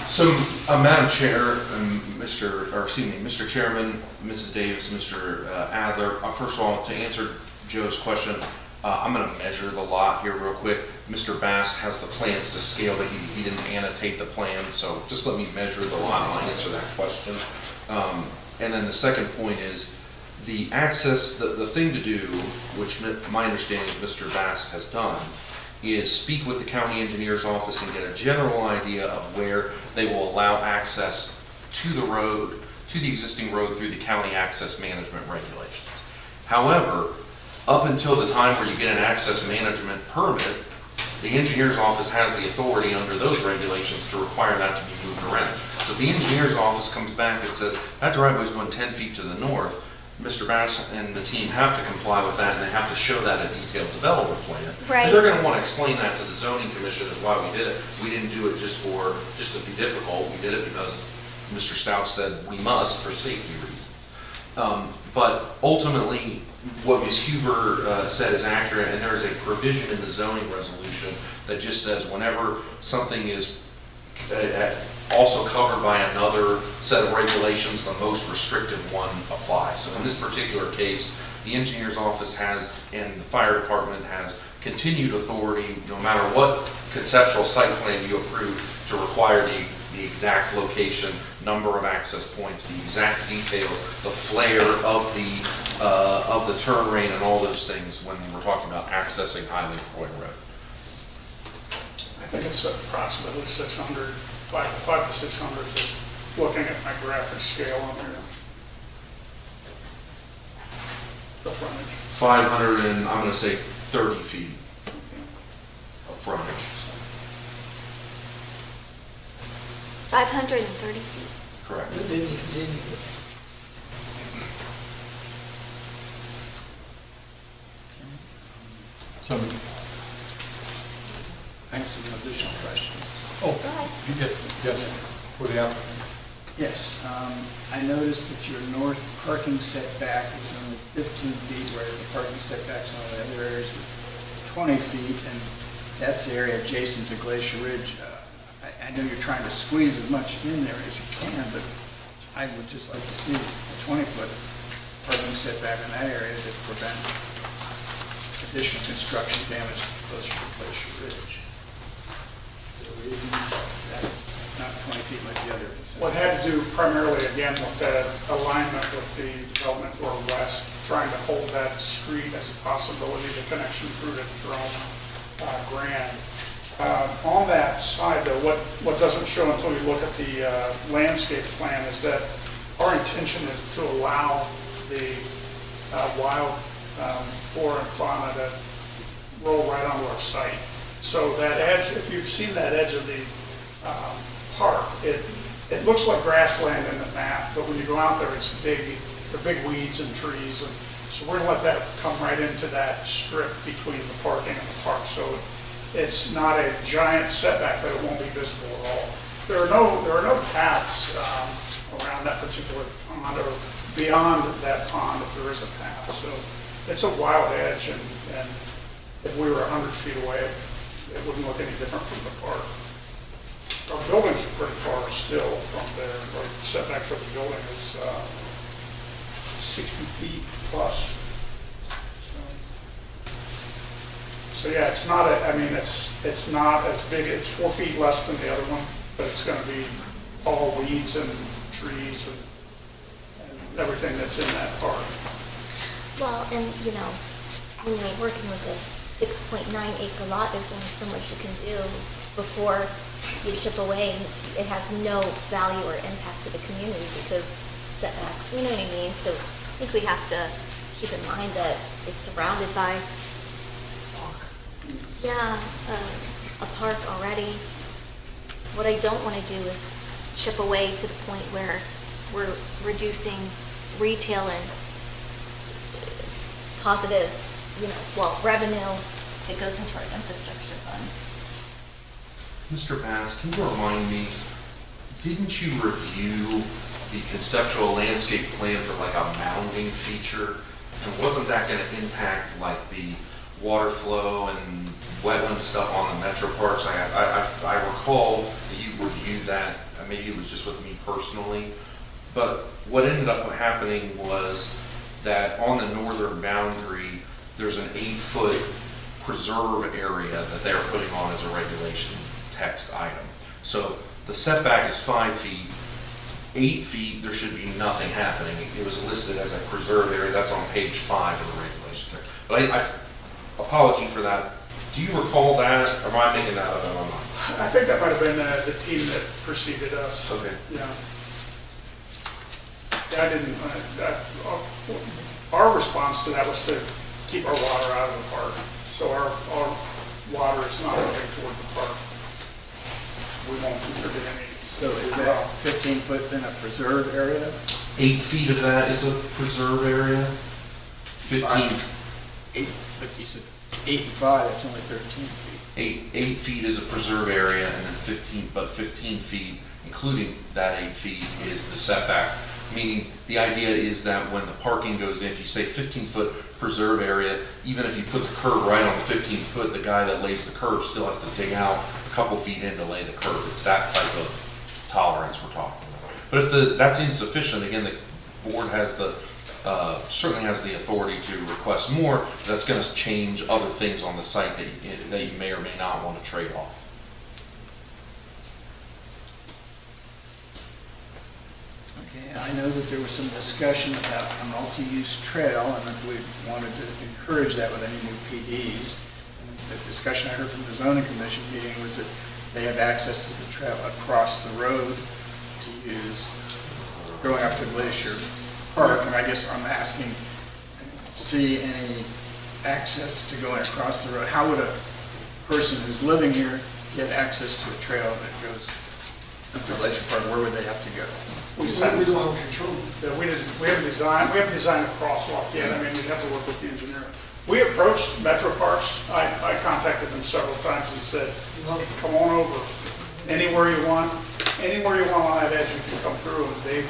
So, Madam Chair, Mr. Chairman, Mrs. Davis, Mr. Adler, first of all, to answer Joe's question, I'm going to measure the lot here real quick. Mr. Bass has the plans to scale, but he didn't annotate the plans, so just let me measure the lot and I'll answer that question. And then the second point is, the access, the thing to do, which my understanding is Mr. Bass has done, is speak with the county engineer's office and get a general idea of where they will allow access to the road, to the existing road through the county access management regulations. However, up until the time where you get an access management permit, the engineer's office has the authority under those regulations to require that to be moved around. So if the engineer's office comes back and says, that driveway's going 10 feet to the north, Mr. Bass and the team have to comply with that, and they have to show that a detailed development plan. Right. And they're going to want to explain that to the zoning commission as why we did it. We didn't do it just to be difficult. We did it because Mr. Stout said we must for safety reasons. But ultimately, what Ms. Huber said is accurate, and there is a provision in the zoning resolution that just says whenever something is also covered by another set of regulations, the most restrictive one applies. So in this particular case, the engineer's office has, and the fire department has, continued authority, no matter what conceptual site plan you approve, to require the exact location, number of access points, the exact details, the flare of the turn lane, and all those things when we're talking about accessing Highland Croy Road. I think it's approximately 600, 5 to 600, just looking at my graphic scale on here. the frontage? 500 and, I'm going to say 30 feet of frontage. 530 feet. Correct. So, I have some additional questions. oh, Go ahead. yes, for the applicant. Yes, I noticed that your north parking setback is only 15 feet, whereas the parking setbacks on the other areas are 20 feet, and that's the area adjacent to Glacier Ridge. I know you're trying to squeeze as much in there as you can, but I would just like to see a 20-foot parking setback in that area to prevent additional construction damage closer to Glacier Ridge. The reason that not 20 feet like the other. What had to do primarily, again, with the alignment with the development or west, trying to hold that street as a possibility, the connection through to Jerome Grand. On that side, though, what doesn't show until you look at the landscape plan is that our intention is to allow the wild flora and fauna to roll right onto our site. So that edge, if you've seen that edge of the park, it looks like grassland in the map, but when you go out there, it's big. They're big weeds and trees, and so we're gonna let that come right into that strip between the parking and the park. So it's not a giant setback, but it won't be visible at all. There are no paths around that particular pond or beyond that pond if there is a path. So it's a wild edge, and if we were 100 feet away, it wouldn't look any different from the park. Our buildings are pretty far still from there. Our setback for the building is 60 feet plus. So yeah, it's not it's not as big. It's 4 feet less than the other one, but it's going to be all weeds and trees and everything that's in that park. Well, and when you're working with a 6.9 acre lot, there's only so much you can do before you chip away. It has no value or impact to the community because setbacks, you know what I mean? So I think we have to keep in mind that it's surrounded by, a park already. What I don't want to do is chip away to the point where we're reducing retail and positive, revenue that goes into our infrastructure fund. Mr. Bass, can you remind me, didn't you review the conceptual landscape plan for like a mounding feature? And wasn't that going to impact like the water flow and wetland stuff on the metro parks? I recall that you reviewed that, maybe it was just with me personally, but what ended up happening was that on the northern boundary, there's an 8-foot preserve area that they're putting on as a regulation text item. So the setback is 5 feet. 8 feet, there should be nothing happening. It was listed as a preserve area. That's on page 5 of the regulation text. But I apology for that. Do you recall that, or am I making that up in my mind? I think that might have been the team that preceded us. Okay. Yeah. I didn't. Our response to that was to keep our water out of the park. So our water is not going toward the park. We won't contribute any. So is that 15 foot in a preserve area? 8 feet of that is a preserve area. 15. 8, but you said 8 and 5, that's only 13 feet. 8 feet is a preserve area, and then 15 feet, including that 8 feet, is the setback. Meaning, the idea is that when the parking goes in, if you say 15-foot preserve area, even if you put the curb right on the 15 foot, the guy that lays the curb still has to dig out a couple feet in to lay the curb. It's that type of tolerance we're talking about. But if that's insufficient, again, the board has certainly has the authority to request more. That's going to change other things on the site that you may or may not want to trade off. Okay, I know that there was some discussion about a multi-use trail, and if we wanted to encourage that with any new PDs. And the discussion I heard from the zoning commission meeting was that they have access to the trail across the road to use going up to Glacier Park. And I guess I'm asking, see any access to going across the road. How would a person who's living here get access to a trail that goes up to Glacier Park? Where would they have to go? We don't have control. Yeah, we haven't designed a crosswalk yet. I mean, we'd have to work with the engineer. We approached Metro Parks. I contacted them several times and said, come on over. Anywhere you want on that edge, you can come through, and they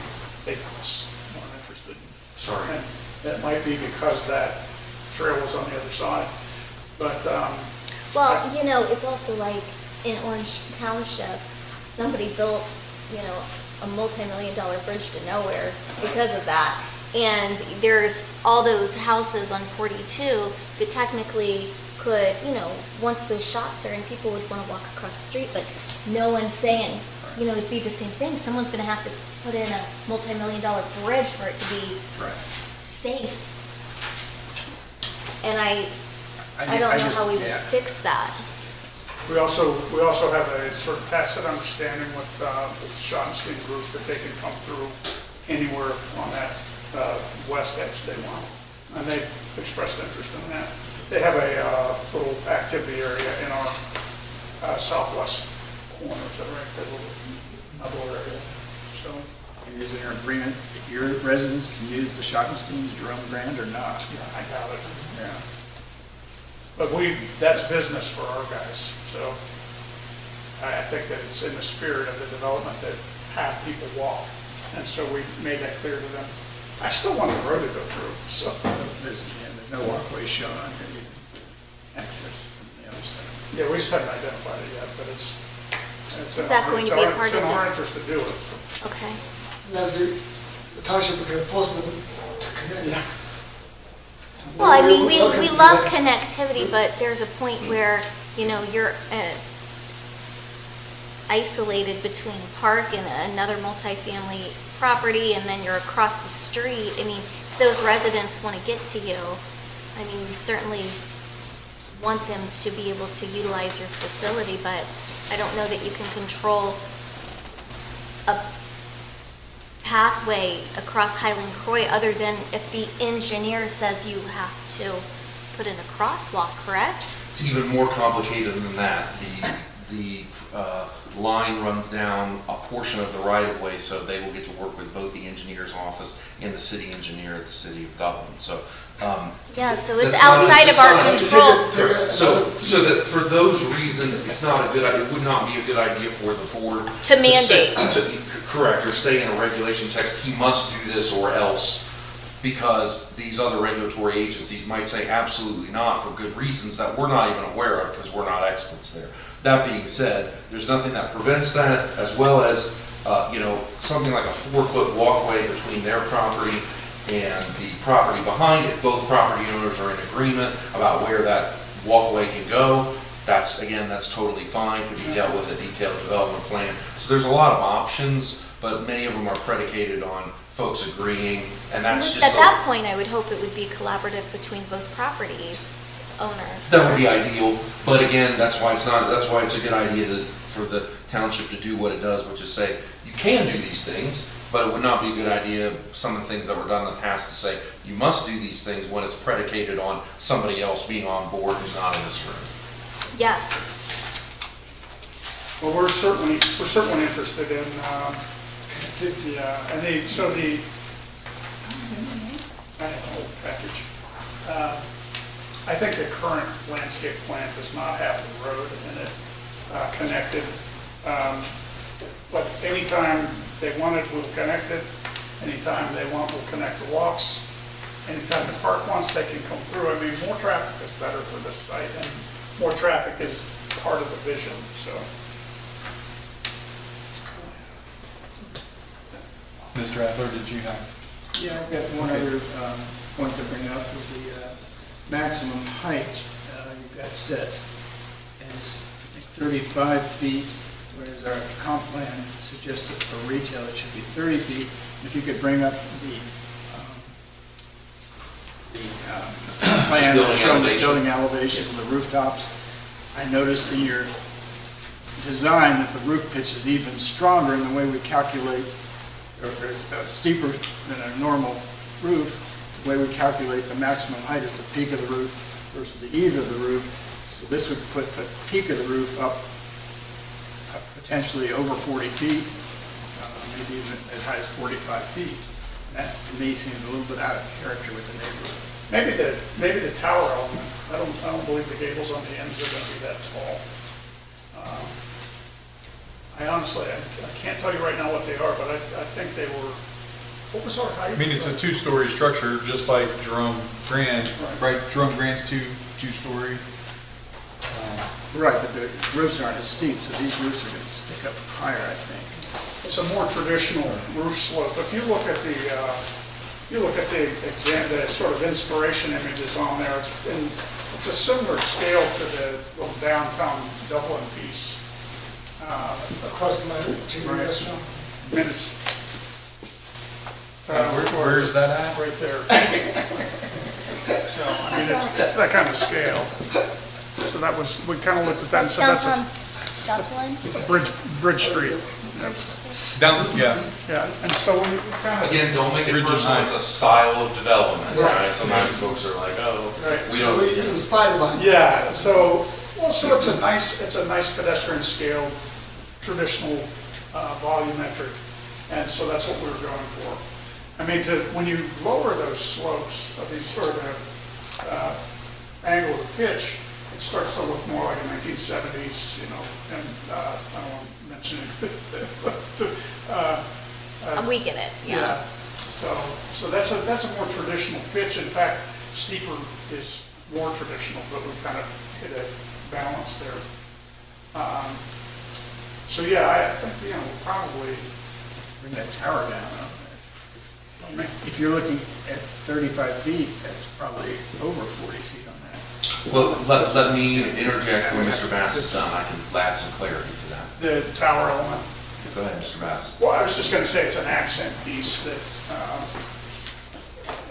weren't interested. Sorry. And that might be because that trail was on the other side. But, Well, you know, it's also like in Orange Township, somebody built, you know, a multi-million-dollar bridge to nowhere because of that. And there's all those houses on 42 that technically could, you know, once those shops are in, people would want to walk across the street, but no one's saying, you know, it'd be the same thing. Someone's going to have to put in a multi-million-dollar bridge for it to be safe. And I don't know how we would fix that. we also have a sort of tacit understanding with the Schottenstein group that they can come through anywhere on that west edge they want. And they've expressed interest in that. They have a little activity area in our southwest corner, is that right? That little area. So, Is there an agreement that your residents can use the Schottenstein's drone brand or not? I doubt it. Yeah. But that's business for our guys. So I think that it's in the spirit of the development that have people walk. And so we made that clear to them. I still want the road to go through, so. There's no walkway shown on here. You can access from the other side. Yeah, we just haven't identified it yet, but it's Is that going to be part it's in of our it? interest to do it. Okay. As the township can force them to connect. Yeah. Well, I mean, we welcome to love that. connectivity, but there's a point where, you know, you're isolated between a park and another multifamily property, and then you're across the street. I mean, if those residents want to get to you, I mean, we certainly want them to be able to utilize your facility, but I don't know that you can control a pathway across Highland Croy other than if the engineer says you have to put in a crosswalk, correct? It's even more complicated than that. The line runs down a portion of the right-of-way, so they will get to work with both the engineer's office and the city engineer at the city of Dublin. So Yeah, so it's that's not outside of it's our not control. Correct. So that for those reasons, it's not a good. It would not be a good idea for the board To mandate. Correct, or say in a regulation text, he must do this or else, because these other regulatory agencies might say absolutely not for good reasons that we're not even aware of because we're not experts there. That being said, there's nothing that prevents that, as well as you know, something like a 4-foot walkway between their property and the property behind it. Both property owners are in agreement about where that walkway can go. That's, again, that's totally fine, could be dealt with a detailed development plan. So there's a lot of options, but many of them are predicated on folks agreeing, and that's just At that point, I would hope it would be collaborative between both properties owners. that would be ideal. But again, that's why it's not. That's why it's a good idea for the township to do what it does, which is say you can do these things, but it would not be a good idea. Some of the things that were done in the past to say you must do these things when it's predicated on somebody else being on board who's not in this room. Yes. Well, we're certainly interested in, I have a whole package. I think the current landscape plan does not have the road in it connected. But anytime they want it, we'll connect it. Anytime they want, we'll connect the walks. Anytime the park wants, they can come through. I mean, more traffic is better for this site, and more traffic is part of the vision, so. Mr. Adler, did you have? Yeah, I've got one other point to bring up is the maximum height you've got set. And it's 35 feet, whereas our comp plan suggests that for retail it should be 30 feet. If you could bring up the plan showing the building elevations and the rooftops. I noticed in your design that the roof pitch is even stronger in the way we calculate, or it's steeper than a normal roof. the way we calculate the maximum height is the peak of the roof versus the eave of the roof. So this would put the peak of the roof up potentially over 40 feet, maybe even as high as 45 feet. That, to me, seems a little bit out of character with the neighborhood. Maybe the tower element. I don't believe the gables on the ends are going to be that tall. I honestly, I can't tell you right now what they are, but I think they were, what was our height? I mean, it's a two-story structure, just like Jerome Grand, right? Jerome Grand's two-story. Right, but the roofs aren't as steep, so these roofs are going to stick up higher, I think. It's a more traditional roof slope. If you look at the sort of inspiration images on there, it's a similar scale to the little downtown Dublin piece. Across the restaurant. Minutes. Where is that at? Right there. So, I mean, it's that kind of scale. So that was, we kind of looked at that and said that's a Bridge Street. Down, yeah. Yeah, and so we kind of. Again, don't make it personal, it's a style of development, right? Sometimes folks are like, oh, we don't. We inspired by it. Yeah, so it's a nice pedestrian scale, traditional, volumetric, and so that's what we were going for. I mean, when you lower those slopes of these sort of angle of pitch, it starts to look more like a 1970s, and I don't want to mention it, but We get it, yeah. So that's a more traditional pitch. In fact, steeper is more traditional, but we kind of hit a balance there. So yeah, I think we'll probably Bring that tower down. If you're looking at 35 feet, that's probably over 40 feet on that. Well, let me interject when Mr. Bass is done. I can add some clarity to that. the tower element. Go ahead, Mr. Bass. Well, I was just going to say it's an accent piece that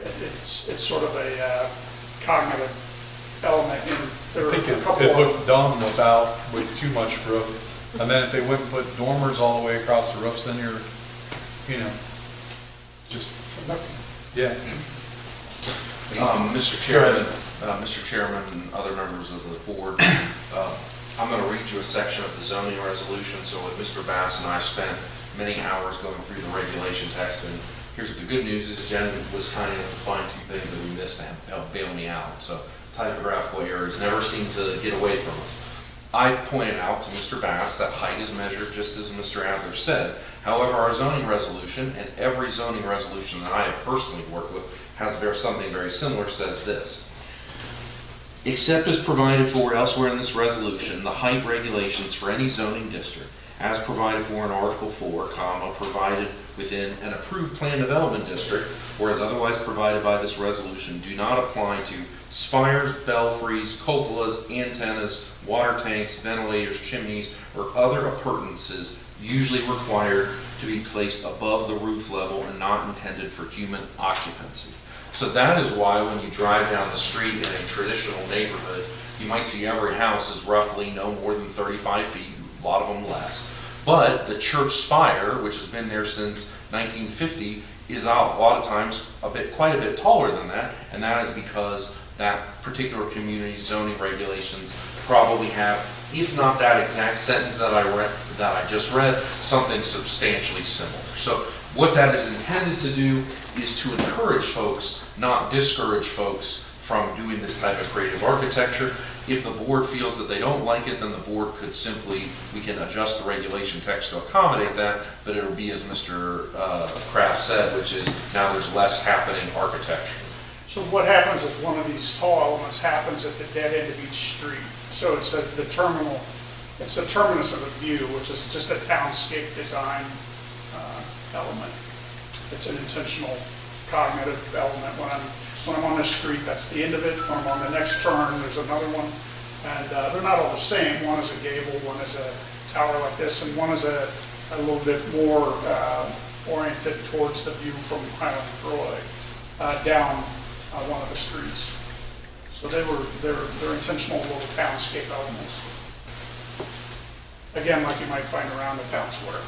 it's sort of a cognitive element in there. I think are a couple it of looked dumb with too much roof. And then if they wouldn't put dormers all the way across the roofs, then you're, just, yeah. Mr. Chairman and other members of the board, I'm going to read you a section of the zoning resolution. So what Mr. Bass and I spent many hours going through the regulation text, and here's the good news is Jen was kind enough to find two things that we missed and bail me out. So typographical errors never seem to get away from us. I pointed out to Mr. Bass that height is measured just as Mr. Adler said. However, our zoning resolution, and every zoning resolution that I have personally worked with, has something very similar, says this. Except as provided for elsewhere in this resolution, the height regulations for any zoning district, as provided for in Article 4, provided within an approved plan development district, or as otherwise provided by this resolution, do not apply to spires, belfries, cupolas, antennas, water tanks, ventilators, chimneys, or other appurtenances usually required to be placed above the roof level and not intended for human occupancy. So that is why when you drive down the street in a traditional neighborhood, you might see every house is roughly no more than 35 feet, a lot of them less. But the church spire, which has been there since 1950, is out a lot of times quite a bit taller than that, and that is because that particular community's zoning regulations probably have, if not that exact sentence that I just read, something substantially similar. So what that is intended to do is to encourage folks, not discourage folks from doing this type of creative architecture. If the board feels that they don't like it, then the board could we can adjust the regulation text to accommodate that, but it'll be as Mr. Kraft said, which is now there's less happening architecture. So what happens is one of these tall elements happens at the dead end of each street. So it's the terminus of a view, which is just a townscape design element. It's an intentional cognitive element. When I'm on this street, that's the end of it. When I'm on the next turn, there's another one. And they're not all the same. One is a gable, one is a tower like this, and one is a little bit more oriented towards the view from Highland Croy down one of the streets. So they're intentional little townscape elements. Again, like you might find around the town square.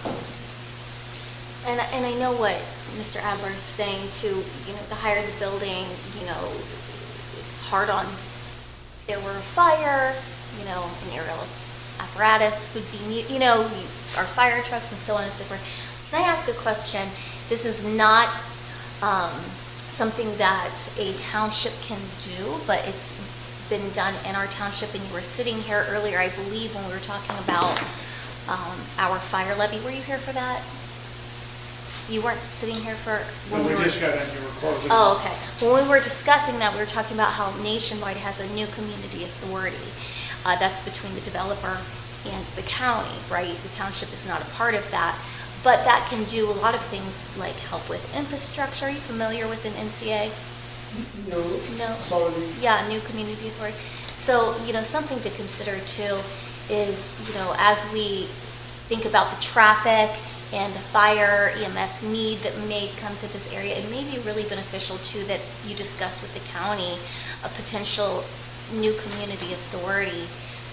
And I know what Mr. Adler is saying too, the higher the building, it's hard on, if there were a fire, an aerial apparatus would be, our fire trucks and so on and so forth. Can I ask a question? This is not something that a township can do, but it's been done in our township, and you were sitting here earlier, I believe, when we were talking about our fire levy. Were you here for that? You weren't sitting here for... When we just got in, you were closing. Oh, okay. When we were discussing that, we were talking about how Nationwide has a new community authority. That's between the developer and the county, right? The township is not a part of that. But that can do a lot of things like help with infrastructure. Are you familiar with an NCA? No. Sorry. Yeah, new community authority. So, something to consider too is, as we think about the traffic and the fire EMS need that may come to this area, it may be really beneficial too that you discuss with the county a potential new community authority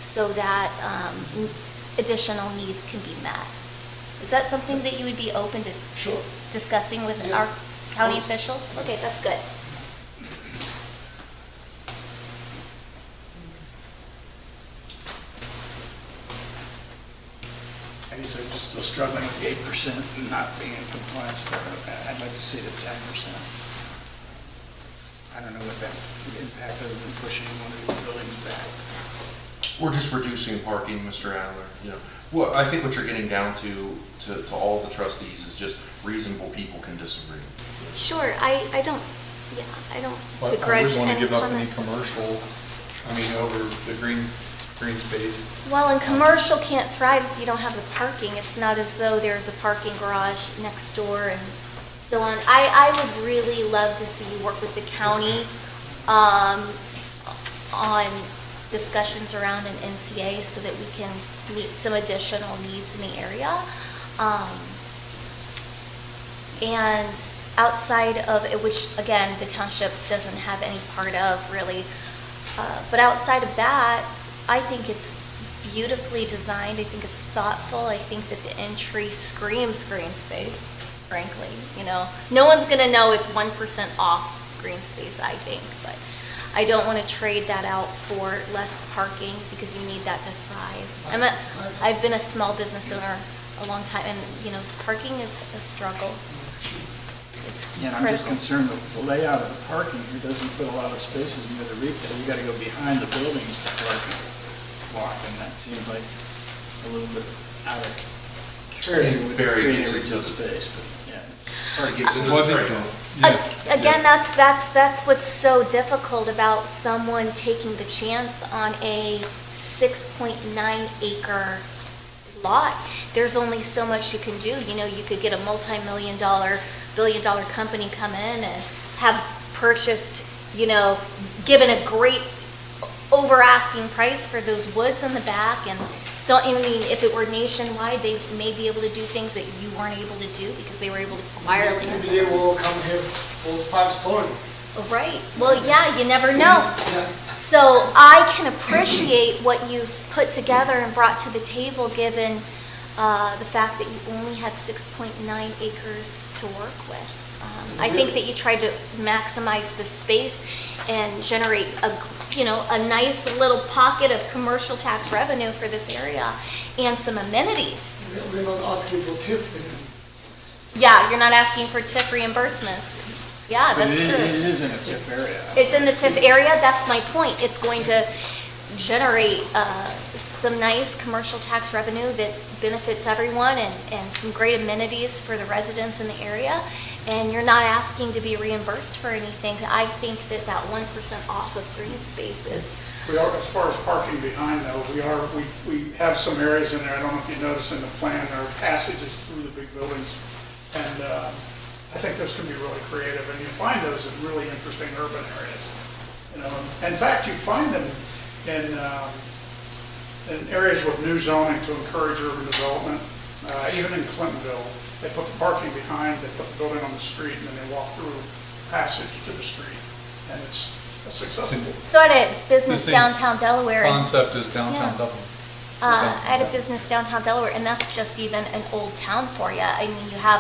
so that additional needs can be met. Is that something that you would be open to discussing with our county officials? Okay, that's good. I guess I'm just still struggling with the 8% and not being in compliance. I'd like to see it at 10%. I don't know what that would impact other than pushing one of these buildings back. We're just reducing parking, Mr. Adler. Well, I think what you're getting down to all the trustees is just reasonable people can disagree. Sure, I don't begrudge I wouldn't want to any give up any comments. commercial, over the green space. Well, and commercial can't thrive if you don't have the parking. It's not as though there's a parking garage next door and so on. I would really love to see you work with the county on discussions around an NCA so that we can meet some additional needs in the area. And outside of it, which again, the township doesn't have any part of really, but outside of that, I think it's beautifully designed. I think it's thoughtful. I think that the entry screams green space, frankly. No one's going to know it's 1% off green space, I think, but I don't want to trade that out for less parking because you need that to thrive. I've been a small business owner a long time, and parking is a struggle. It's And I'm just concerned with the layout of the parking here doesn't put a lot of spaces near the retail. You got to go behind the buildings to park and walk, and that seems like a little bit out of character with creating retail space. But yeah, It gets into the trade-off. Again, that's what's so difficult about someone taking the chance on a 6.9 acre lot. There's only so much you can do. You could get a multi-million dollar, billion-dollar company come in and have purchased, given a great over-asking price for those woods in the back. And so, if it were nationwide, they may be able to do things that you weren't able to do because they were able to acquire land. Maybe they will come here for 5-story. Right. Well, yeah, you never know. Yeah. So I can appreciate what you've put together and brought to the table, given the fact that you only had 6.9 acres to work with. I think that you tried to maximize the space and generate a nice little pocket of commercial tax revenue for this area and some amenities. We're not asking for tip. Yeah, you're not asking for tip reimbursements. Yeah, but that's it true. is in a tip area. It's in the tip area. That's my point. It's going to generate some nice commercial tax revenue that benefits everyone and some great amenities for the residents in the area. And you're not asking to be reimbursed for anything. I think that 1% off of green spaces. We are, as far as parking behind though, we have some areas in there. I don't know if you noticed in the plan, there are passages through the big buildings. And I think those can be really creative. And you find those in really interesting urban areas. In fact, you find them in areas with new zoning to encourage urban development. Even in Clintonville, they put the parking behind, they put the building on the street, and then they walk through passage to the street. And it's successful. So I had a business The same downtown Delaware. Concept is downtown Yeah. Dublin. I had a business downtown Delaware, and that's just even an old town for you. You have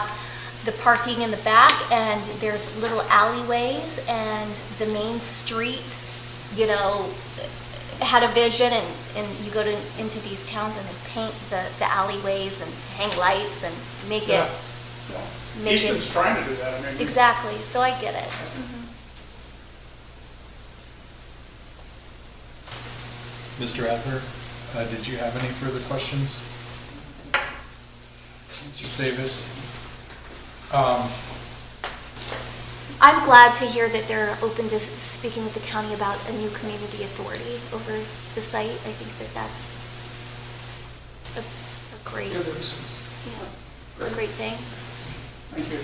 the parking in the back, and there's little alleyways, and the main street, you know, had a vision, and you go into these towns and they paint the alleyways and hang lights and make it. Make Easton's trying to do that, I mean. Exactly, so I get it. Mr. Adler, did you have any further questions? Mr. Davis? I'm glad to hear that they're open to speaking with the county about a new community authority over the site. I think that that's a great, Yeah, there is some. a great thing. Thank you.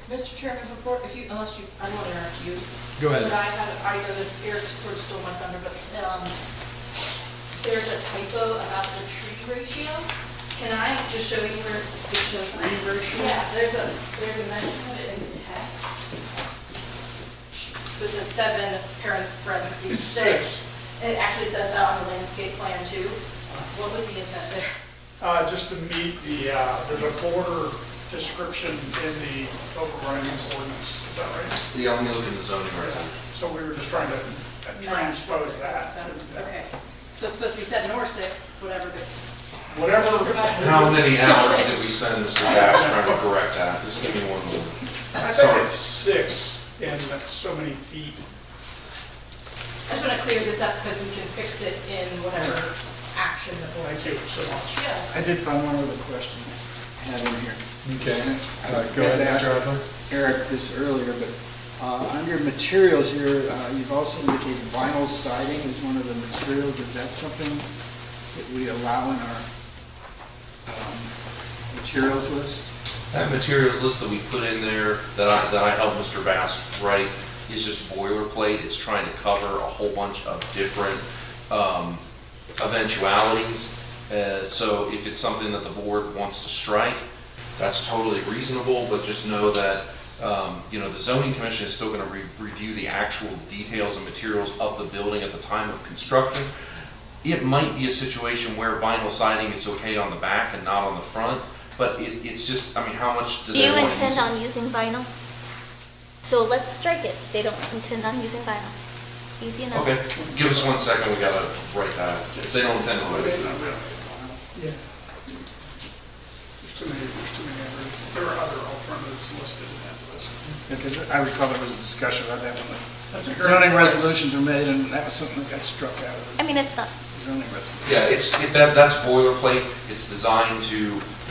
Mr. Chairman, before, if you, unless you, I don't want to interrupt you. Go ahead. But I know this, Eric sort of stole my thunder, but there's a typo about the tree ratio. Can I just show you where it shows? Tree ratio? Yeah, there's a mention of it in the text. So it's a 7 parentheses 6. And it actually says that on the landscape plan too. What was the intent there? Just to meet the, there's a border description in the overriding ordinance, is that right? Yeah, let me look at the zoning resolution. So we were just trying to transpose that. Okay. So it's supposed to be 7 or 6, whatever. Whatever. How many hours did we spend, Mr. Bass, trying to correct that? Just give me one moment. I think it's 6 in so many feet. I just want to clear this up because we can fix it in whatever action the board. Thank you so much. Yeah. I did find one other question I had in here. Okay. Go I had ahead, asked Mr. Adler. Eric this earlier, but under materials here, you've also indicated vinyl siding is one of the materials. Is that something that we allow in our materials list? That materials list that we put in there, that I helped Mr. Bass write, is just boilerplate. It's trying to cover a whole bunch of different eventualities. So if it's something that the board wants to strike, that's totally reasonable, but just know that the zoning commission is still going to review the actual details and materials of the building at the time of construction. It might be a situation where vinyl siding is okay on the back and not on the front, but it's just, I mean, how much do Do they you want to intend use it? on using vinyl? So let's strike it. They don't intend on using vinyl. Easy enough. Okay, give us 1 second, we gotta write that. If they don't intend on it. Yeah. There's too many others. There are other alternatives listed in that list. Because I recall there was a discussion about that when That's the a great zoning point. resolutions were made, and that was something that got struck out of I the mean, it's not, zoning resolution. Yeah, that's boilerplate. It's designed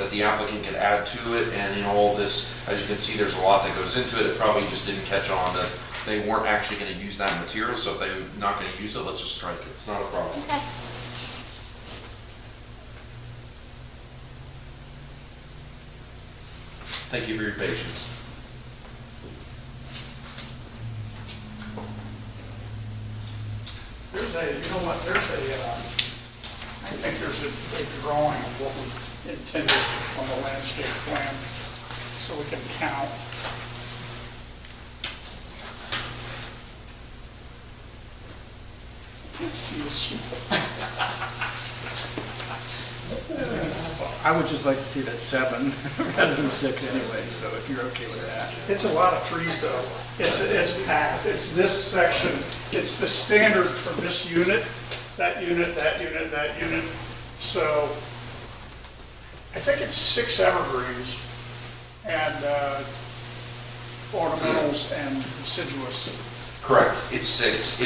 that the applicant can add to it, and in all this, as you can see, there's a lot that goes into it. It probably just didn't catch on that they weren't actually going to use that material, so if they're not going to use it, let's just strike it. It's not a problem. okay. Thank you for your patience. There's a, you know what, I think there's a drawing of what we intended on the landscape plan, so we can count. Let's see this. I would just like to see that 7 rather than 6 anyway, so if you're okay with that. It's a lot of trees though. It's packed. It's this section. It's the standard for this unit, that unit, that unit, that unit. So I think it's 6 evergreens and ornamentals and deciduous. Correct, it's 6.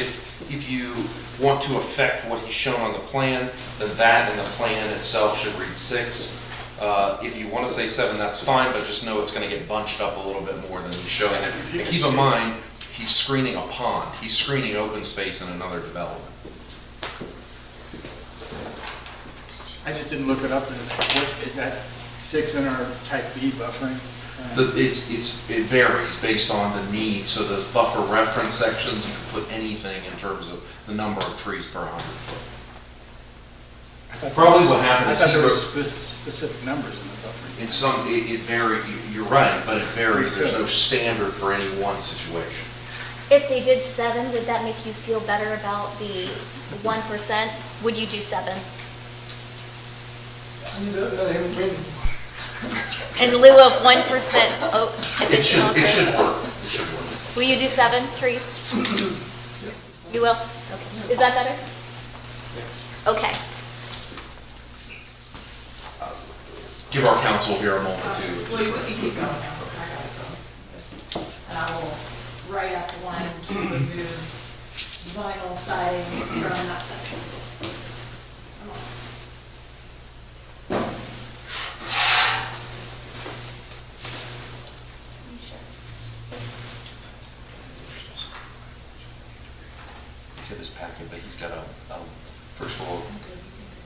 If you want to affect what he's shown on the plan, then that and the plan itself should read 6. If you want to say 7, that's fine, but just know it's going to get bunched up a little bit more than he's showing it. And keep in mind, he's screening a pond. He's screening open space in another development. I just didn't look it up, and what, is that 6 in our type B buffering? It varies based on the need. So those buffer reference sections, you can put anything in terms of the number of trees per 100 foot. Probably what happened is I thought he there wrote- were specific numbers in the buffering. it varies. You're right, but it varies. There's no standard for any one situation. If they did 7, would that make you feel better about the 1%? Would you do 7? I need to let him win. In lieu of 1% It should, additional. it should work. It should work. Will you do 7 trees? You will? Okay. Is that better? Okay. Give our council here a moment to. Well, you keep going now. I got it. And I will write out the line to remove vinyl siding from that section. Come on. It's in his packet, but he's got first of all,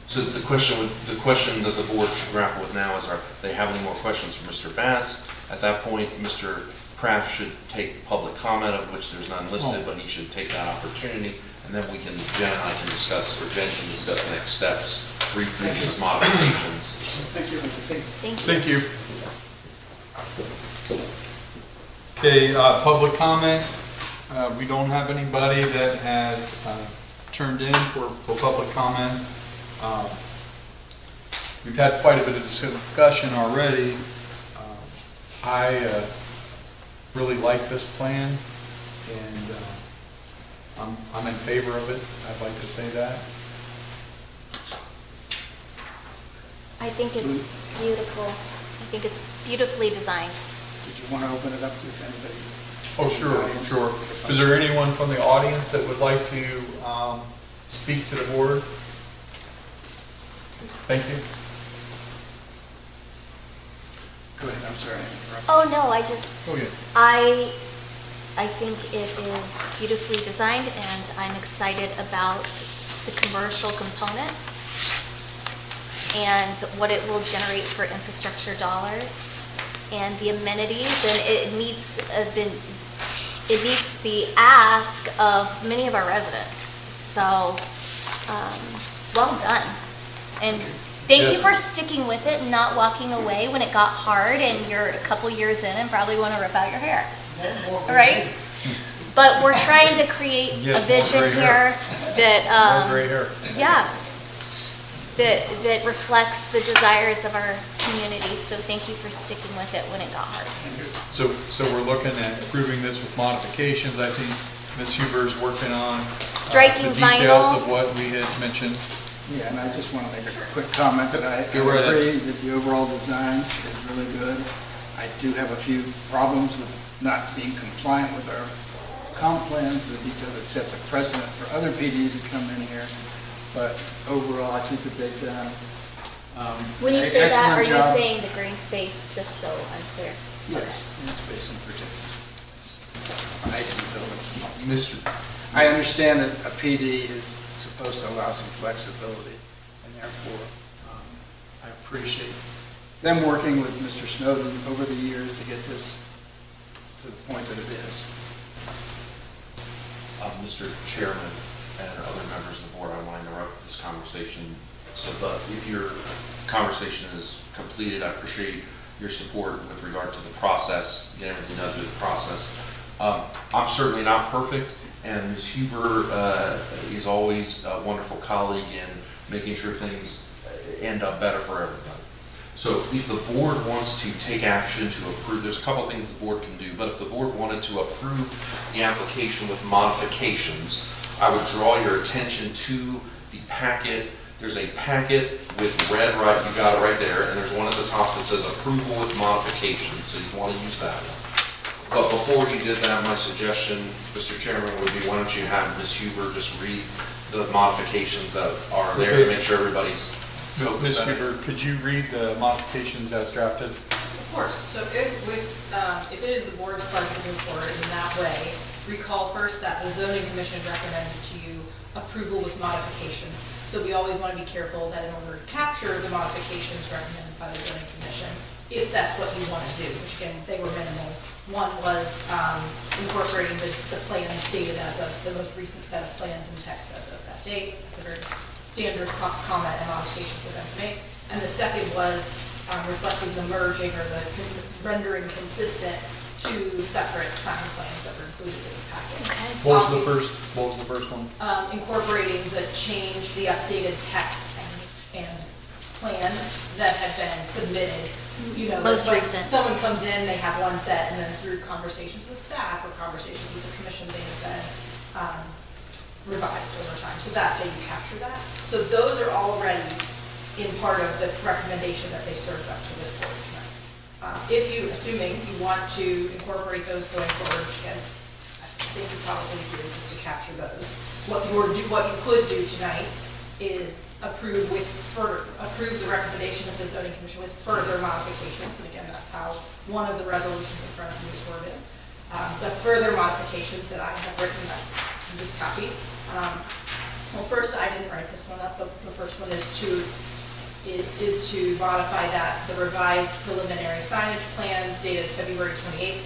so the question that the board should grapple with now is, are they have any more questions for Mr. Bass? At that point, Mr. Kraft should take public comment, of which there's none listed, but he should take that opportunity, and then we can, Jen and I can discuss, or Jen can discuss next steps, read through these modifications. Thank you. Thank you. Thank you. Okay, public comment. We don't have anybody that has turned in for public comment. We've had quite a bit of discussion already. I really like this plan, and I'm in favor of it. I'd like to say that. I think it's beautiful. I think it's beautifully designed. Did you want to open it up to anybody? Oh, sure. Is there anyone from the audience that would like to speak to the board? Thank you. Go ahead, I'm sorry, I interrupted. Oh, no, Oh, yeah. I think it is beautifully designed, and I'm excited about the commercial component and what it will generate for infrastructure dollars and the amenities, and it meets the ask of many of our residents. So, well done. And thank you Yes. for sticking with it and not walking away when it got hard and you're a couple years in and probably want to rip out your hair. Right? But we're trying to create a Yes, more vision gray hair. here that, More gray hair. yeah, that reflects the desires of our community. So thank you for sticking with it when it got hard. So we're looking at approving this with modifications. I think Ms. Huber's working on Striking the details vinyl. of what we had mentioned. Yeah, and I just want to make a quick comment that I Go right ahead. agree that the overall design is really good. I do have a few problems with not being compliant with our comp plans because it sets a precedent for other PDs that come in here. But overall, I think that they've done When you an say that, are excellent you job. saying the green space, just so I'm clear? Yes, green space in particular. Heights of the building. Mr. I understand that a PD is supposed to allow some flexibility, and therefore, I appreciate them working with Mr. Snowden over the years to get this to the point that it is. Mr. Chairman and other members of the board, I want to interrupt this conversation. So, but if your conversation is completed, I appreciate your support with regard to the process, getting everything done through the process. I'm certainly not perfect, and Ms. Huber is always a wonderful colleague in making sure things end up better for everybody. So if the board wants to take action to approve, there's a couple of things the board can do, but if the board wanted to approve the application with modifications, I would draw your attention to the packet. There's a packet with red, right, you got it right there, and there's one at the top that says approval with modifications, so you want to use that one. But before you did that, my suggestion, Mr. Chairman, would be why don't you have Ms. Huber just read the modifications that are there to make sure everybody's Ms. Huber, could you read the modifications as drafted? Of course, so if it is the board's pleasure to move forward in that way, recall first that the zoning commission recommended to you approval with modifications. So we always want to be careful that in order to capture the modifications recommended by the zoning commission, if that's what you want to do, which again, they were minimal. One was incorporating the plans dated as of the most recent set of plans and text as of that date, the very standard comment and modifications for them to make. And the second was reflecting the merging or the rendering consistent two separate sign plans that were included in the package. Okay. What was the first one? Incorporating the change, the updated text and plan that had been submitted, you know. Most like recent. Someone comes in, they have one set, and then through conversations with staff or conversations with the commission, they have been revised over time. So that's how you capture that. So those are already in part of the recommendation that they served up to this board tonight. If you, assuming you want to incorporate those going forward, again, I think you probably do just to capture those. What you could do tonight is approve the recommendation of the zoning commission with further modifications. And again, that's how one of the resolutions in front of you is worded. The further modifications that I have written up in this copy. Well, first, I didn't write this one up, but the first one is to modify that the revised preliminary signage plans dated February 28th,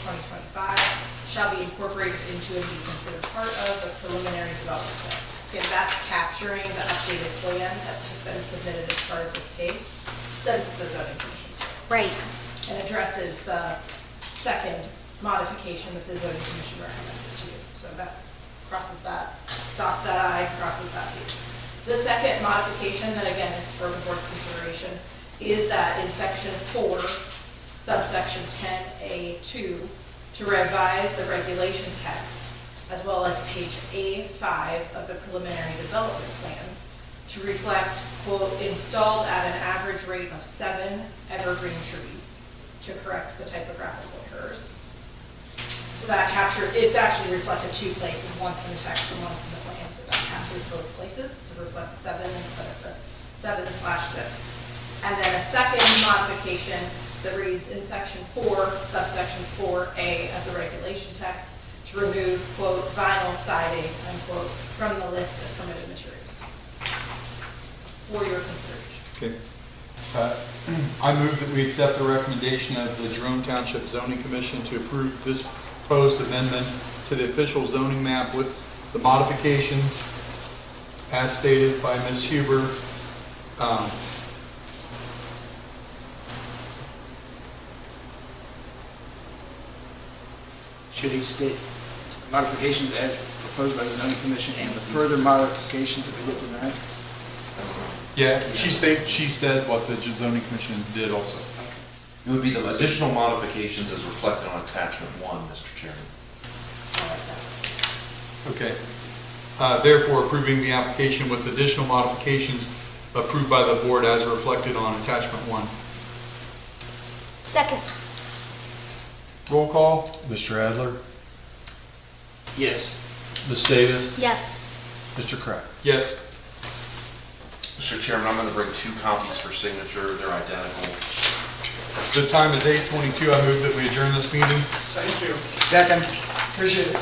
2025 shall be incorporated into and be considered part of the preliminary development plan. Again, that's capturing the updated plan that has been submitted as part of this case since the zoning commission. Right. And addresses the second modification that the zoning commission recommended to you. So that crosses that, dots that I, crosses that T. The second modification that again is for the board's consideration is that in section 4, subsection 10A2, to revise the regulation text as well as page A5 of the preliminary development plan to reflect, quote, installed at an average rate of 7 evergreen trees to correct the typographical errors. So that captures, it's actually reflected 2 places, once in the text and once in the plan, so that captures both places to reflect 7 instead of the 7/6. And then a second modification that reads in section 4, subsection 4A of the regulation text to remove, quote, vinyl siding, unquote, from the list of permitted materials for your consideration. Okay. I move that we accept the recommendation of the Jerome Township Zoning Commission to approve this proposed amendment to the official zoning map with the modifications as stated by Ms. Huber. Should he state modifications as proposed by the zoning commission and the further modifications that we get tonight? Yeah, she said what the zoning commission did also. It would be the additional modifications as reflected on attachment 1, Mr. Chairman. Okay. Therefore, approving the application with additional modifications approved by the board as reflected on attachment 1. Second. Roll call. Mr. Adler? Yes. Ms. Davis? Yes. Mr. Kraft? Yes. Mr. Chairman, I'm going to bring 2 copies for signature. They're identical. The time is 8:22. I move that we adjourn this meeting. Thank you. Second. Appreciate it.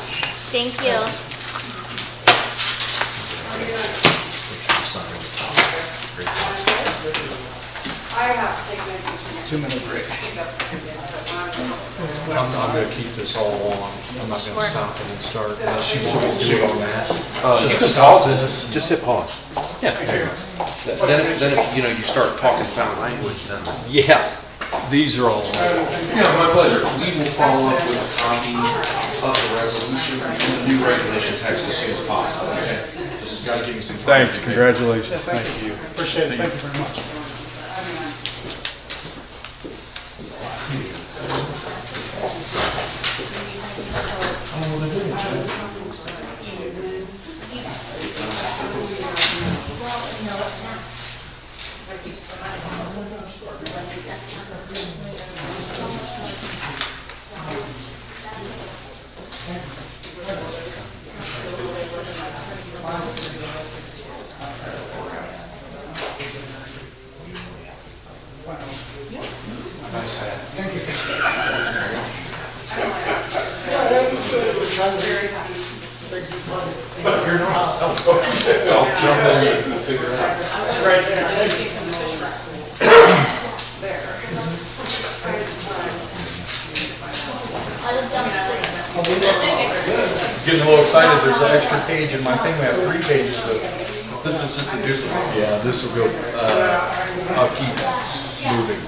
Thank you. I have to take my 2-minute break. I'm going to keep this all on. I'm not going to stop it and start unless you want to do it on that. You can pause it. Just hit pause. Yeah. Then if you know you start talking found language, then. Yeah, these are all. Yeah, my pleasure. We will follow up with a copy of the resolution and the new regulation text as soon as possible. Okay. Just got to give me some. Thanks, congratulations. Thank you. Appreciate it. Thank you very much. Getting a little excited. There's an extra page in my thing. We have 3 pages of. This is just a duplicate. Yeah, this will go, I'll keep moving.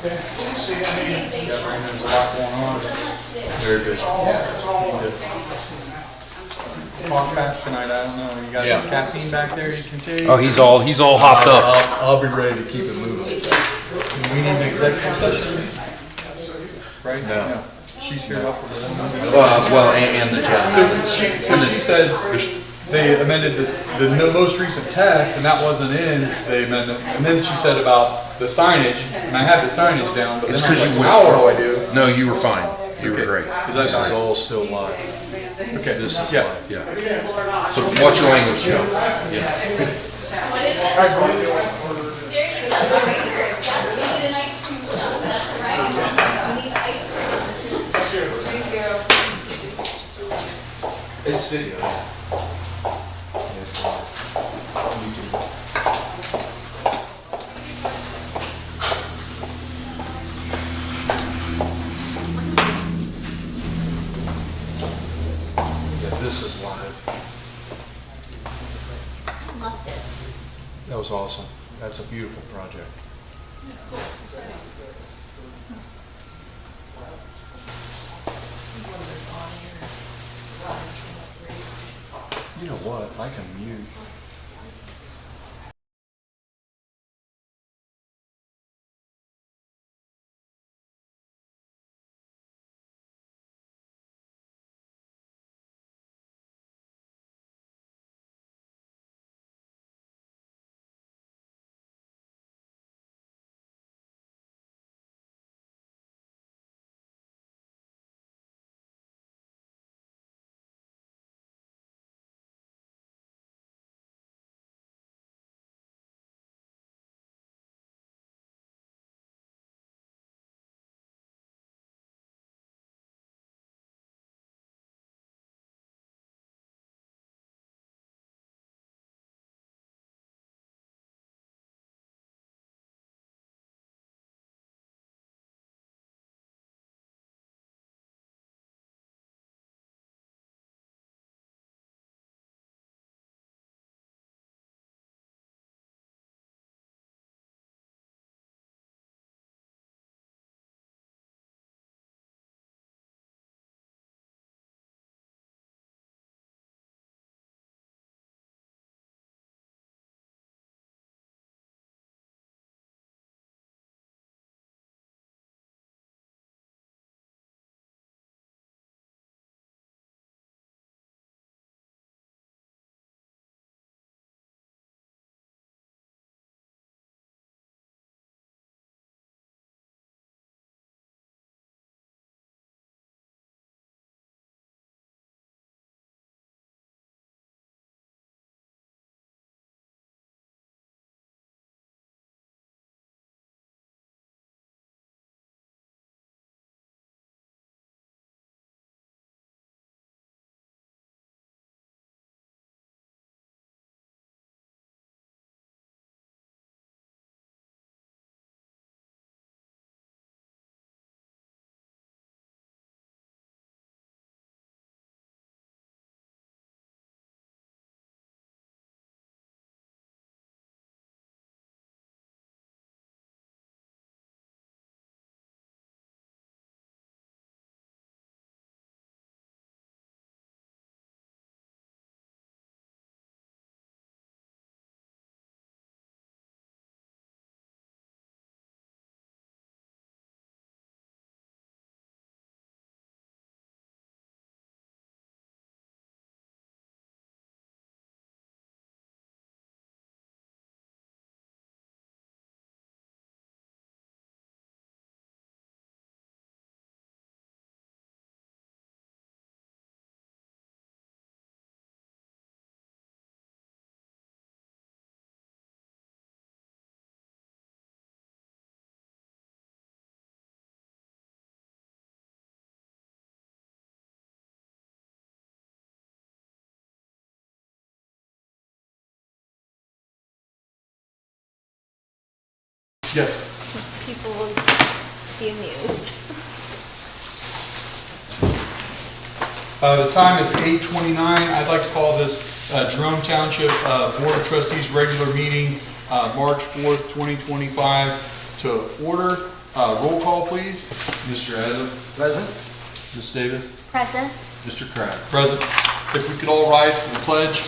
Yeah, Brandon, there's a lot going on. Very good. Walk fast tonight, I don't know. You got Yeah. some caffeine back there you can take? Oh, he's all hopped up. I'll be ready to keep it moving. We need an executive session. Right? No. She's here to help with the Well, and the gentleman. So she said they amended the most recent text, and that wasn't in the amendment. And then she said about the signage, and I had the signage down, but then It's I was 'cause like, you went how do I do? No, you were fine. You were great. This is all still live. Okay, This is yeah. live. Yeah. So watch your language, Joe. Yeah. It's video. This is live. Loved it. That was awesome. That's a beautiful project. You know what? I can mute. Yes. People will be amused. The time is 8:29. I'd like to call this Jerome Township Board of Trustees regular meeting, March 4th, 2025 to order. Roll call, please. Mr. Adler? Present? Ms. Davis? Present. Mr. Kraft? Present. If we could all rise for the pledge.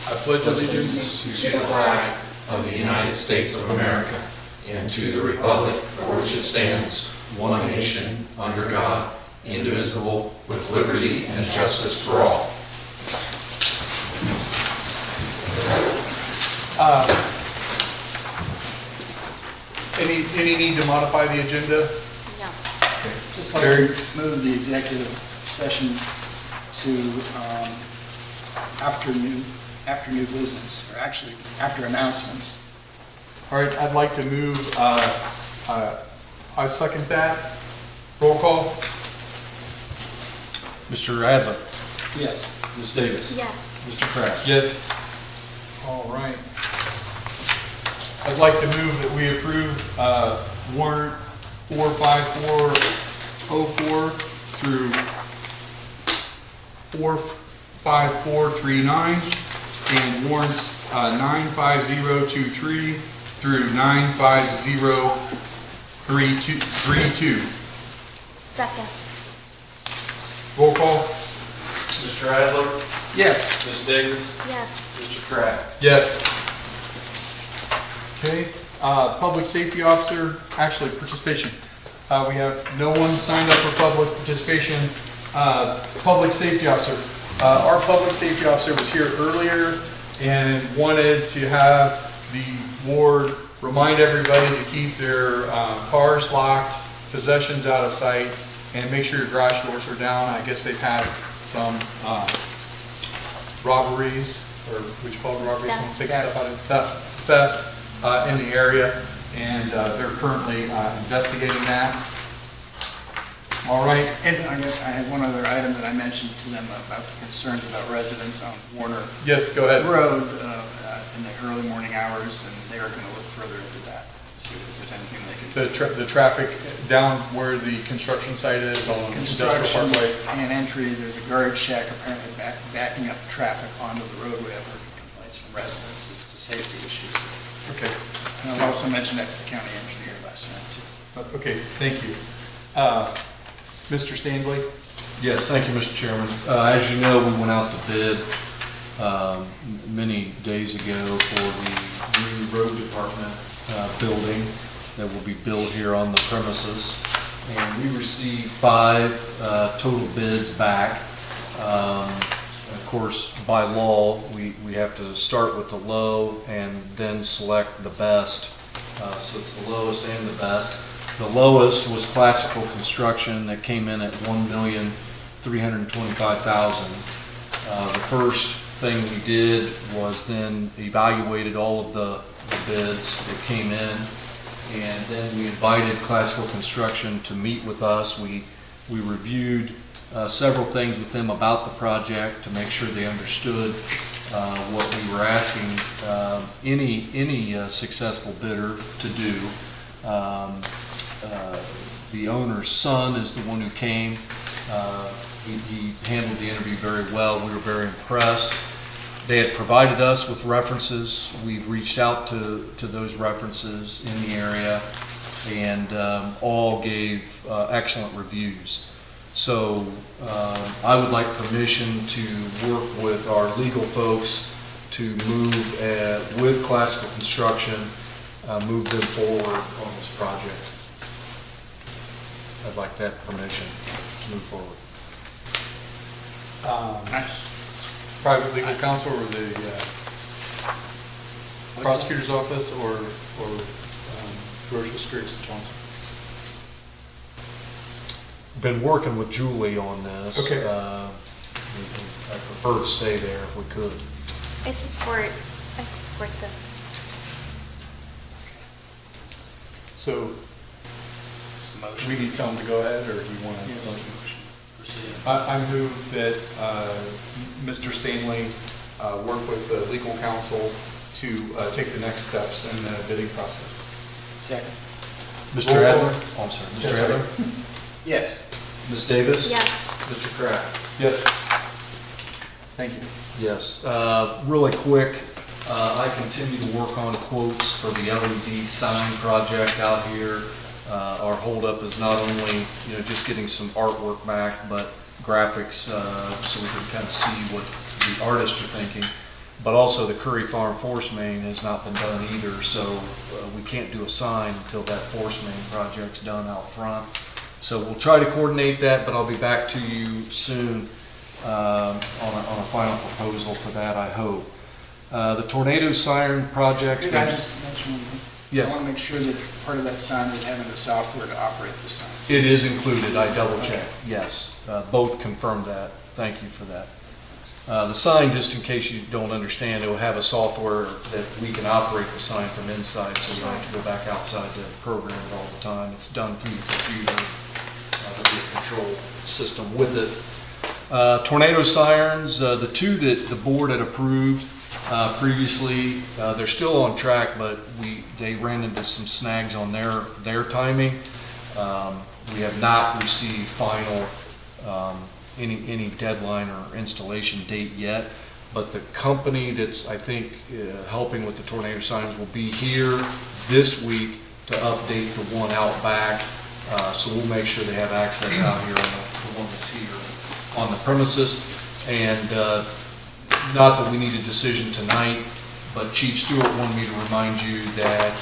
I pledge allegiance To the flag of the United States of America and to the republic for which it stands, one nation, under God, indivisible, with liberty and justice for all. Any need to modify the agenda? No. Just like to move the executive session to after new business, or actually after announcements. All right, I'd like to move, I second that. Roll call. Mr. Adler? Yes. Ms. Davis? Yes. Mr. Kraft? Yes. All right. I'd like to move that we approve warrant 45404 through 45439 and warrants 95023 through 95032. Second. Roll call. Mr. Adler? Yes. Ms. Davis? Yes. Mr. Kraft? Yes. Okay, public safety officer, actually participation. We have no one signed up for public participation. Public safety officer. Our public safety officer was here earlier and wanted to have the board remind everybody to keep their cars locked, possessions out of sight, and make sure your garage doors are down. I guess they've had some robberies, or what you call it, robberies, someone takes stuff out of theft in the area, and they're currently investigating that. All right. And I had one other item that I mentioned to them about the concerns about residents on Warner Yes, go ahead. Road in the early morning hours, and they are going to look further into that, see if there's anything they can do. The traffic down where the construction site is on Industrial Construction Parkway. and entry, there's a guard shack apparently backing up traffic onto the roadway. I've heard complaints from residents. It's a safety issue. Okay. And I'll also mention that to the county engineer last night, too. Okay, thank you. Mr. Stanley? Yes, thank you, Mr. Chairman. As you know, we went out to bid many days ago for the new road department building that will be built here on the premises. And we received 5 total bids back. Of course, by law, we have to start with the low and then select the best. So it's the lowest and the best. The lowest was Classical Construction that came in at $1,325,000. The first thing we did was then evaluated all of the bids that came in, and then we invited Classical Construction to meet with us. We reviewed several things with them about the project to make sure they understood what we were asking any successful bidder to do. The owner's son is the one who came. He handled the interview very well. We were very impressed. They had provided us with references. We've reached out to those references in the area, and all gave excellent reviews. So I would like permission to work with our legal folks to move with Classical Construction, move them forward on this project. I'd like that permission to move forward. Private legal counsel or the prosecutor's office or Georgia Streets Johnson? Been working with Julie on this. Okay. I prefer to stay there if we could. I support this. So we need to tell him to go ahead, or do you want to? I move that Mr. Stanley work with the legal counsel to take the next steps in the bidding process. Second. Mr. Roll Adler? call. Oh, I'm sorry. Mr. Yes, Adler? Yes. Ms. Davis? Yes. Mr. Kraft? Yes. Thank you. Yes. Really quick, I continue to work on quotes for the LED sign project out here. Our holdup is not only, just getting some artwork back, but graphics, so we can kind of see what the artists are thinking. But also the Curry Farm force main has not been done either, so we can't do a sign until that force main project's done out front. So we'll try to coordinate that, but I'll be back to you soon on a final proposal for that, I hope. The tornado siren project. Could I just mention one thing? Yes. I want to make sure that part of that sign is having the software to operate the sign. It is included, I double checked, yes. Both confirmed that. Thank you for that. The sign, just in case you don't understand, it will have a software that we can operate the sign from inside, so we don't have to go back outside to program it all the time. It's done through the computer, the control system with it. Tornado sirens, the two that the board had approved previously, they're still on track, but they ran into some snags on their timing. We have not received final any deadline or installation date yet, but the company that's, I think, helping with the tornado signs will be here this week to update the one out back, so we'll make sure they have access out here on the one that's here on the premises. And not that we need a decision tonight, but Chief Stewart wanted me to remind you that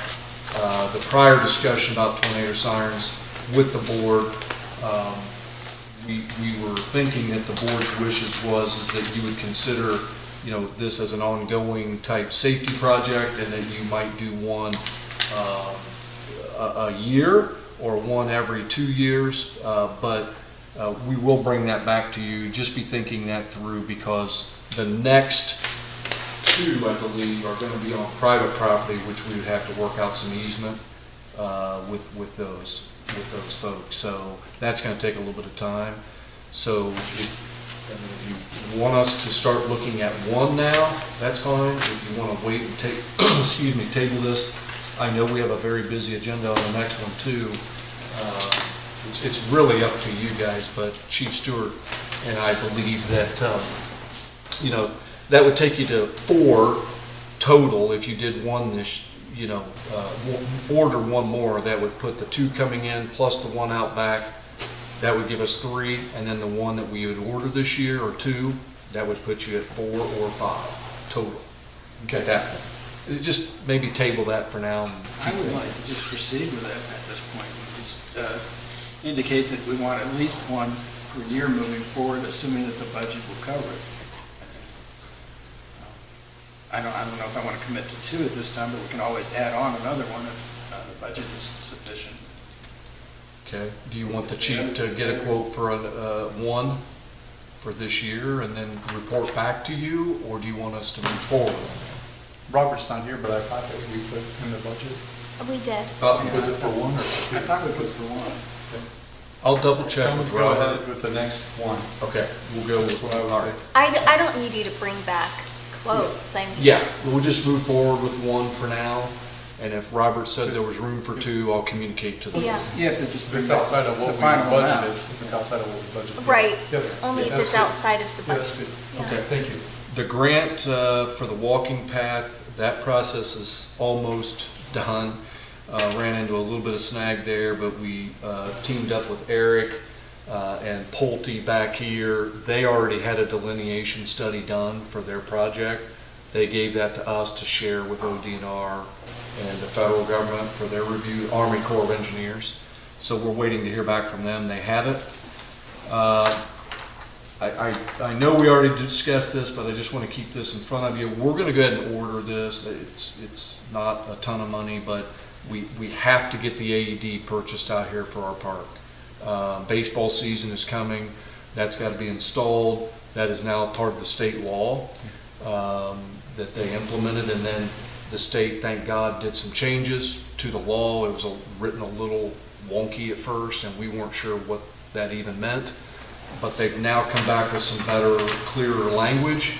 the prior discussion about tornado sirens with the board, we were thinking that the board's wishes is that you would consider, this as an ongoing type safety project, and that you might do one a year or one every 2 years. But we will bring that back to you. Just be thinking that through, because the next two, I believe, are going to be on private property, which we would have to work out some easement with those folks. So that's going to take a little bit of time. So if you want us to start looking at one now, that's fine. If you want to wait and table this, I know we have a very busy agenda on the next one too. It's really up to you guys, but Chief Stewart and I believe that, that would take you to 4 total if you did one this, order one more. That would put the 2 coming in plus the one out back. That would give us 3, and then the one that we would order this year, or 2, that would put you at 4 or 5 total. Okay, that one. Just maybe table that for now. I would like to just proceed with that at this point. Just indicate that we want at least one per year moving forward, assuming that the budget will cover it. I don't know if I want to commit to 2 at this time, but we can always add on another one if the budget is sufficient. Okay. Do you want the chief to get a quote for one for this year and then report back to you, or do you want us to move forward? Robert's not here, but I thought that we put in the budget. We did. Was it for 1 or for 2? I thought we put for 1. I'll double check with Go Robert. ahead with the next one. Okay, we'll go with That's what I would all right. say. I don't need you to bring back quotes. Yeah, we'll just move forward with 1 for now, and if Robert said there was room for 2, I'll communicate to them. Yeah, You have to just If bring it's back outside of the what we final budgeted, amount. if it's outside of what we budgeted. right. Yep. Only if That's it's good. outside of the Yeah, budget. that's good. Yeah. Okay, thank you. The grant for the walking path, that process is almost done. Ran into a little bit of snag there, but we teamed up with Eric and Pulte back here. They already had a delineation study done for their project. They gave that to us to share with ODNR and the federal government for their review, Army Corps of Engineers. So we're waiting to hear back from them. They have it. I know we already discussed this, but I just want to keep this in front of you. We're going to go ahead and order this. It's not a ton of money, but we have to get the AED purchased out here for our park. Baseball season is coming. That's got to be installed. That is now part of the state law that they implemented, and then the state, thank God, did some changes to the law. It was written a little wonky at first, and we weren't sure what that even meant. But they've now come back with some better, clearer language.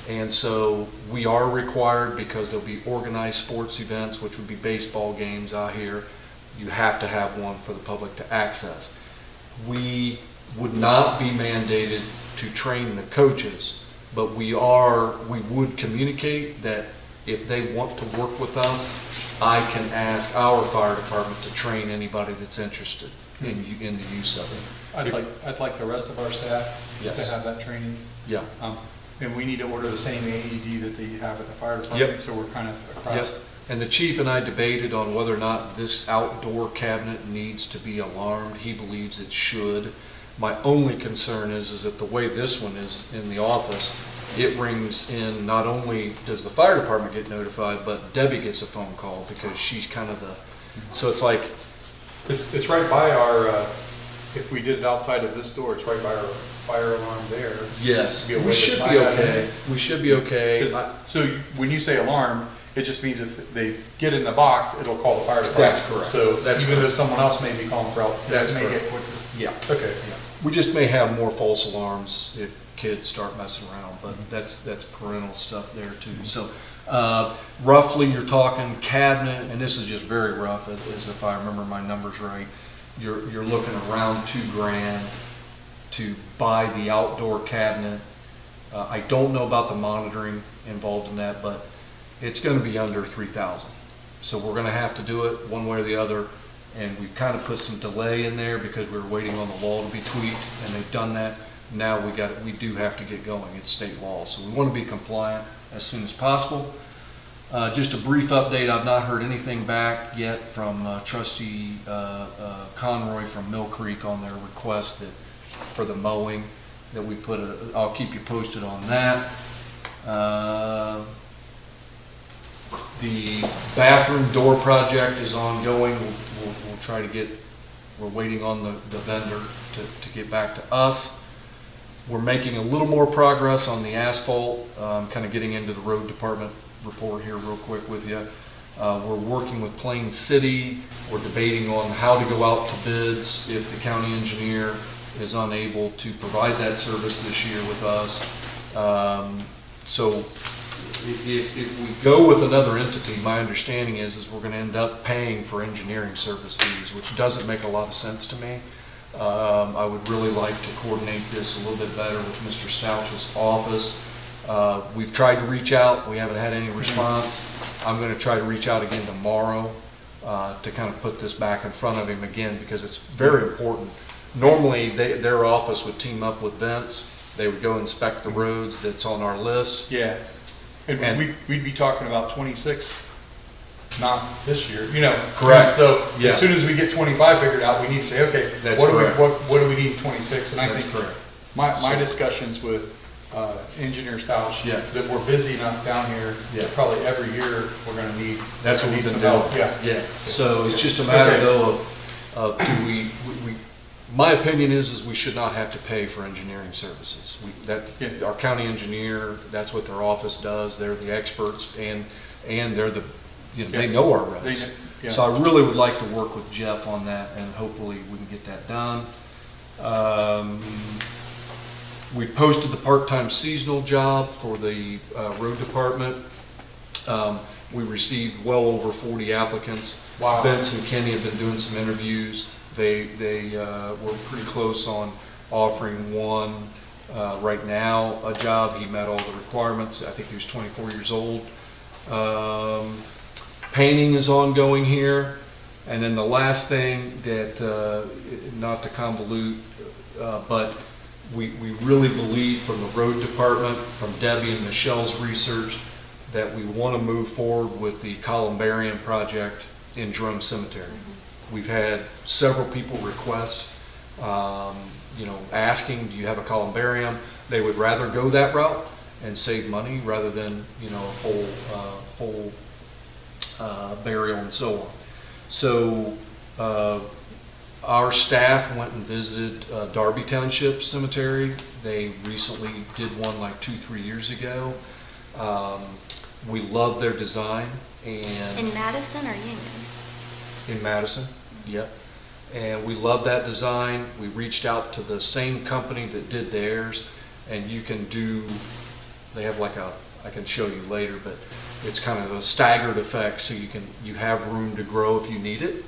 And so we are required, because there'll be organized sports events, which would be baseball games out here. You have to have one for the public to access. We would not be mandated to train the coaches, but we would communicate that if they want to work with us, I can ask our fire department to train anybody that's interested in the use of it. I'd like the rest of our staff Yes. to have that training. Yeah. And we need to order the same AED that they have at the fire department, Yep. so we're kind of Yep. across. And the chief and I debated on whether or not this outdoor cabinet needs to be alarmed. He believes it should. My only concern is that the way this one is in the office, it rings in, not only does the fire department get notified, but Debbie gets a phone call because she's kind of the, so it's like, It's right by our, if we did it outside of this door, it's right by our fire alarm there. yes, Be a way we to should tie be that in. okay. We should be okay. 'Cause- So when you say alarm, it just means if they get in the box, it'll call the fire department. That's correct. So That's even though correct. someone else may be calling for help, That's that may correct. get quicker. Yeah. Okay. We just may have more false alarms if kids start messing around, but that's parental stuff there too. So roughly, you're talking cabinet, and this is just very rough, as if I remember my numbers right, you're looking around $2,000 to buy the outdoor cabinet. I don't know about the monitoring involved in that, but it's going to be under 3,000. So we're going to have to do it one way or the other. And we've kind of put some delay in there because we were waiting on the law to be tweaked, and they've done that. Now we do have to get going. It's state law. So we want to be compliant as soon as possible. Just a brief update. I've not heard anything back yet from Trustee Conroy from Mill Creek on their request for the mowing that we put. I'll keep you posted on that. The bathroom door project is ongoing. We'll try to get, we're waiting on the vendor to get back to us. We're making a little more progress on the asphalt, kind of getting into the road department report here real quick with you. We're working with Plain City. We're debating on how to go out to bids if the county engineer is unable to provide that service this year with us. So if we go with another entity, my understanding is we're going to end up paying for engineering service fees, which doesn't make a lot of sense to me. I would really like to coordinate this a little bit better with Mr. Stouch's office. We've tried to reach out. We haven't had any response. I'm going to try to reach out again tomorrow to kind of put this back in front of him again because it's very important. Normally, their office would team up with Vince. They would go inspect the roads that's on our list. Yeah. And we'd be talking about 26, not this year, Correct. So Yeah. as soon as we get 25 figured out, we need to say, okay, That's what correct. do we need in 26? And I That's think correct. my discussions with Engineer Stouch, Yeah. that we're busy enough down here, Yeah. that probably every year we're going to need. That's what need we've been some doing. help. Yeah. Yeah. So it's just a matter Okay. though of do we, my opinion is we should not have to pay for engineering services. Yeah. Our county engineer, that's what their office does. They're the experts and they're the, they know our roads. Yeah. So I really would like to work with Jeff on that and hopefully we can get that done. We posted the part-time seasonal job for the road department. We received well over 40 applicants. Wow. Vince and Kenny have been doing some interviews. They were pretty close on offering one right now a job. He met all the requirements. I think he was 24 years old. Painting is ongoing here. And then the last thing that, not to convolute, but we really believe from the road department, from Debbie and Michelle's research, that we want to move forward with the columbarium project in Jerome Cemetery. We've had several people request, asking, do you have a columbarium? They would rather go that route and save money rather than, a full burial and so on. So our staff went and visited Darby Township Cemetery. They recently did one like 2-3 years ago. We love their design and In Madison or Union? in Madison, yep. And we love that design. We reached out to the same company that did theirs, and you can do, they have like I can show you later, but it's kind of a staggered effect, so you have room to grow if you need it.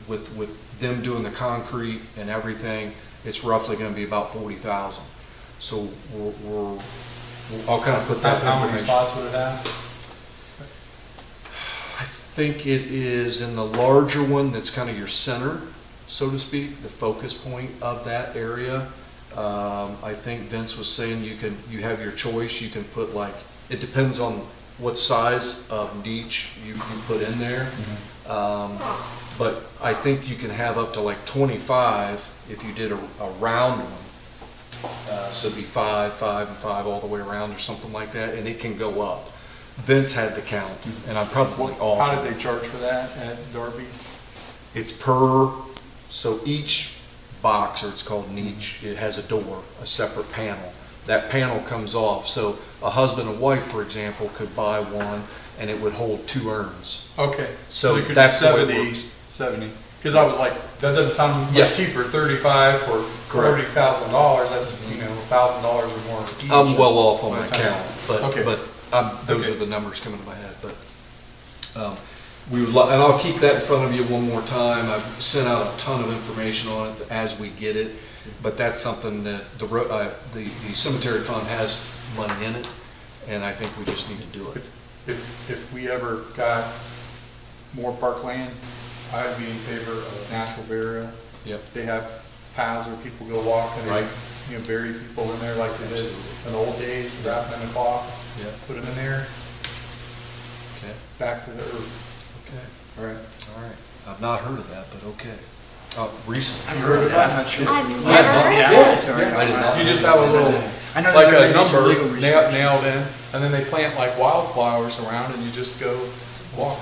With them doing the concrete and everything, it's roughly going to be about $40,000. So we're I'll kind of put that How many information. spots would it have? I think it is in the larger one that's kind of your center, so to speak, the focus point of that area. I think Vince was saying you have your choice. You can put like, it depends on what size of niche you put in there. But I think you can have up to like 25 if you did a round one. So it'd be 5, 5, and 5 all the way around or something like that, and it can go up. Vince had the count, and I'm probably off. How did they charge for that at Darby? It's per, so each box, or it's called niche, it has a door, a separate panel. That panel comes off, so a husband and wife, for example, could buy one, and it would hold 2 urns. Okay. So they could do that's the way it works. 70. Because I was like, that doesn't sound Yeah. much cheaper. 35 for Correct. $40,000. That's $1,000 or more each. I'm well off on by my the time- count, but Okay. those Okay. are the numbers coming to my head. But we would, and I'll keep that in front of you one more time. I've sent out a ton of information on it as we get it, but that's something that the cemetery fund has money in it, and I think we just need to do it. If we ever got more parkland, I'd be in favor of natural burial. Yep. They have paths where people go walk and Right. they, bury people in there like they did in the old days, wrap them in a cloth, Yep. put them in there, Okay. back to the earth. Okay. All right. All right. I've not heard of that, but okay. Recently. I've heard of that, I'm not sure. I've never heard Yeah, of it's already I did on not. my- You just have a little, I know like there a may be some number legal restrictions. nailed in, and then they plant like wildflowers around and you just go walk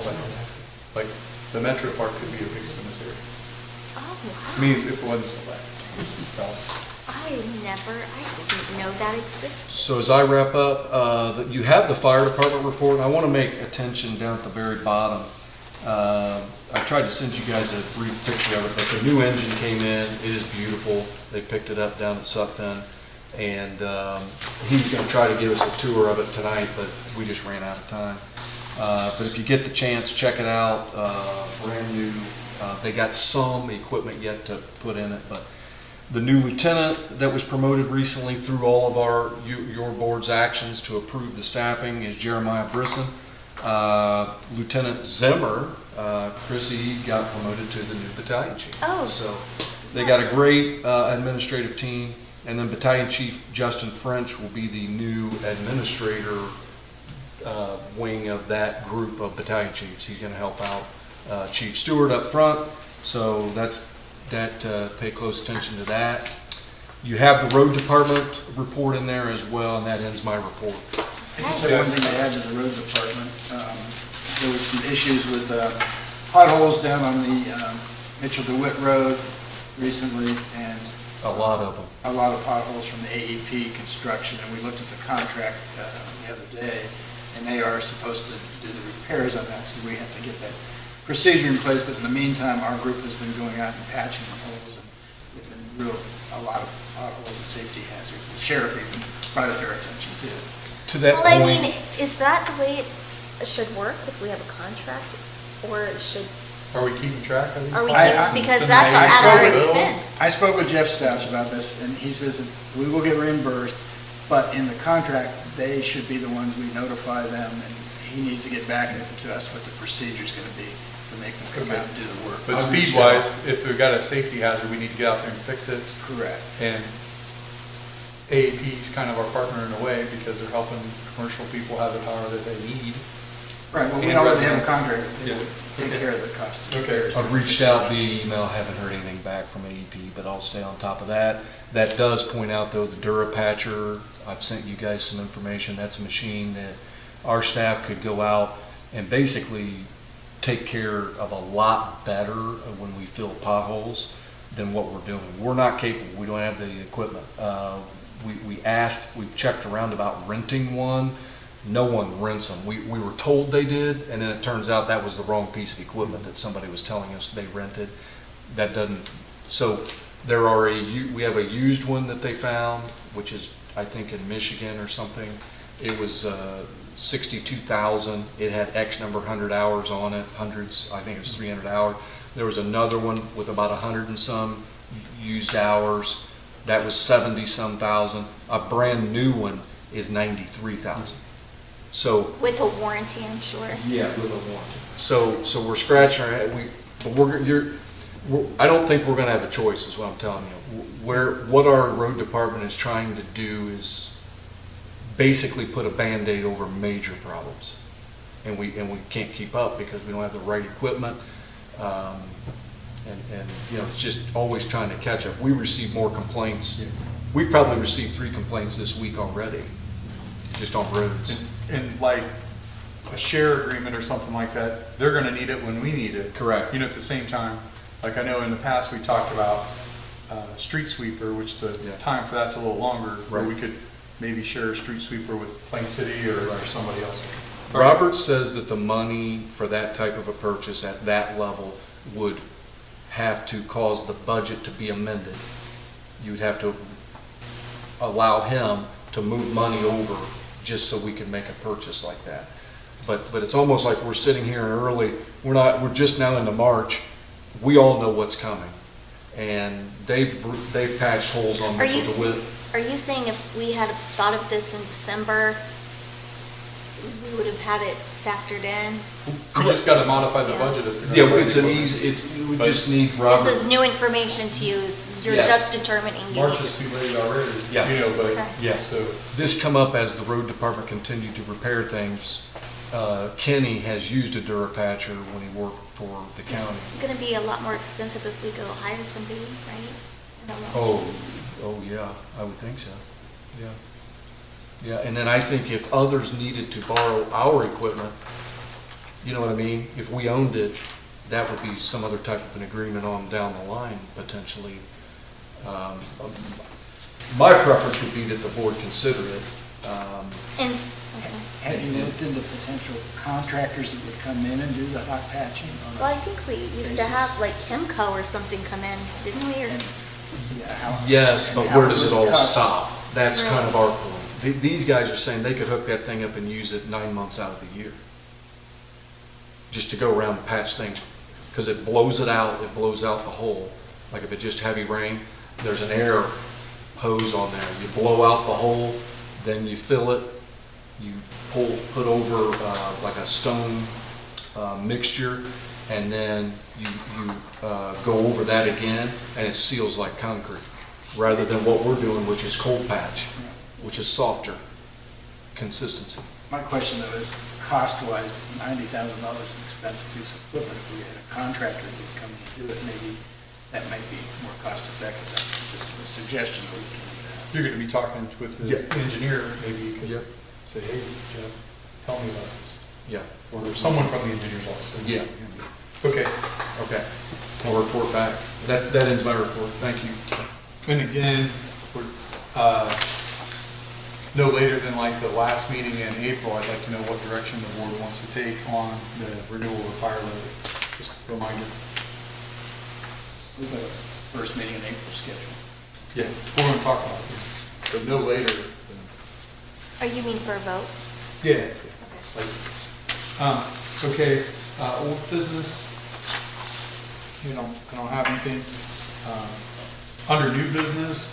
like the Metro Park could be a big cemetery. Oh, I wow. mean, if it wasn't so bad. I didn't know that existed. So as I wrap up, you have the fire department report. I want to make attention down at the very bottom. I tried to send you guys a brief picture of it, but the new engine came in. It is beautiful. They picked it up down at Sutphen, and he's going to try to give us a tour of it tonight, but we just ran out of time. But if you get the chance, check it out. Brand new. They got some equipment yet to put in it, but the new lieutenant that was promoted recently through all of your board's actions to approve the staffing is Jeremiah Brisson. Lieutenant Zimmer, Chrissy got promoted to the new battalion chief. Oh. So they got a great administrative team, and then Battalion Chief Justin French will be the new administrator wing of that group of battalion chiefs. He's going to help out Chief Stewart up front, so pay close attention to that. You have the road department report in there as well, and that ends my report. I just have one thing to add to the road department. There was some issues with potholes down on the Mitchell DeWitt Road recently, and A lot of them. a lot of potholes from the AEP construction, and we looked at the contract the other day, and they are supposed to do the repairs on that, so we have to get that procedure in place. But in the meantime, our group has been going out and patching the holes, and there've been a lot of potholes and safety hazards. The sheriff even brought it to our attention too. To that Well, I point, mean, is that the way it should work if we have a contract? Or should, Are we keeping track of these? are we, I- because I- that's I at spoke our with- expense? I spoke with Jeff Stouch about this, and he says that we will get reimbursed, but in the contract, they should be the ones we notify them, and he needs to get back to us what the procedure's gonna be to make them come out and do the work. But speed-wise, if we've got a safety hazard, we need to get out there and fix it. Correct. And AAP is kind of our partner in a way because they're helping commercial people have the power that they need. Right, well, we And already have a residents. contract, Yeah. take care of the cost. of Okay. repairs. I've reached out via email, haven't heard anything back from AEP, but I'll stay on top of that. That does point out, though, the Durapatcher, I've sent you guys some information. That's a machine that our staff could go out and basically take care of a lot better when we fill potholes than what we're doing. We're not capable, we don't have the equipment. We've checked around about renting one. No one rents them. We were told they did, and then it turns out that was the wrong piece of equipment that somebody was telling us they rented. That doesn't, so we have a used one that they found, which is, I think, in Michigan or something. It was 62,000. It had X number 100 hours on it, hundreds, I think it was 300 hours. There was another one with about 100 and some used hours. That was 70-some thousand. A brand new one is 93,000. So, With a warranty, I'm sure. yeah, with a warranty. So we're scratching our head, I don't think we're gonna have a choice, is what I'm telling you. What our road department is trying to do is basically put a Band-Aid over major problems. And we can't keep up because we don't have the right equipment. And you know, it's just always trying to catch up. We receive more complaints. We probably received 3 complaints this week already, just on roads. And like a share agreement or something like that, they're gonna need it when we need it. Correct. You know, at the same time, like I know in the past, we talked about street sweeper, which the Yeah. time for that's a little longer, where Right. we could maybe share a street sweeper with Plain City or somebody else. Robert says that the money for that type of a purchase at that level would have to cause the budget to be amended. You'd have to allow him to move money over just so we can make a purchase like that. But it's almost like we're sitting here in early, we're just now into March, we all know what's coming. And they've patched holes on Are this you, with the width. are you saying if we had thought of this in December, we would have had it factored in? We just gotta modify the Yeah. budget. if they're Yeah, gonna it's an budget. easy, we just need Robert. This is new information to you, you're Yes. just determining. you March need is too late already. Yeah. You know, but, Okay. yeah, so. This come up as the road department continued to repair things. Kenny has used a Durapatcher when he worked for the county. It's gonna be a lot more expensive if we go hire somebody, right? I don't know. Oh, yeah, I would think so, yeah. Yeah, and then I think if others needed to borrow our equipment, you know what I mean? If we owned it, that would be some other type of an agreement on down the line, potentially. My preference would be that the board consider it. And, okay. Have you looked into potential contractors that would come in and do the hot patching? on a- Well, I think we used to have like Chemco or something come in, didn't we? Or Yeah, how- Yes, and but how where does it all cost- stop? That's kind of Right. our point. These guys are saying they could hook that thing up and use it 9 months out of the year. Just to go around and patch things, because it blows it out the hole. Like if it just heavy rain, there's an air hose on there. You blow out the hole, then you fill it, you put over like a stone mixture, and then you go over that again, and it seals like concrete, rather than what we're doing, which is cold patch, which is softer consistency. My question though is, cost-wise, $90,000 is an expensive piece of equipment. If we had a contractor that would come and do it, maybe that might be more cost-effective. That's just a suggestion that we can do that. You're gonna be talking with the Yeah. engineer, maybe you could Yep. say, hey, Jeff, tell me about this. Yeah. Or someone from the engineer's office. Yeah. Okay. Okay. I'll report back. That ends my report. Thank you. And again, we're, no later than like the last meeting in April, I'd like to know what direction the board wants to take on the renewal of fire levy. Just a reminder. We've got a first meeting in April scheduled. Yeah, we're gonna talk about it, but no later than. are you mean for a vote? Yeah. Okay, old business. You know, I don't have anything. Under new business,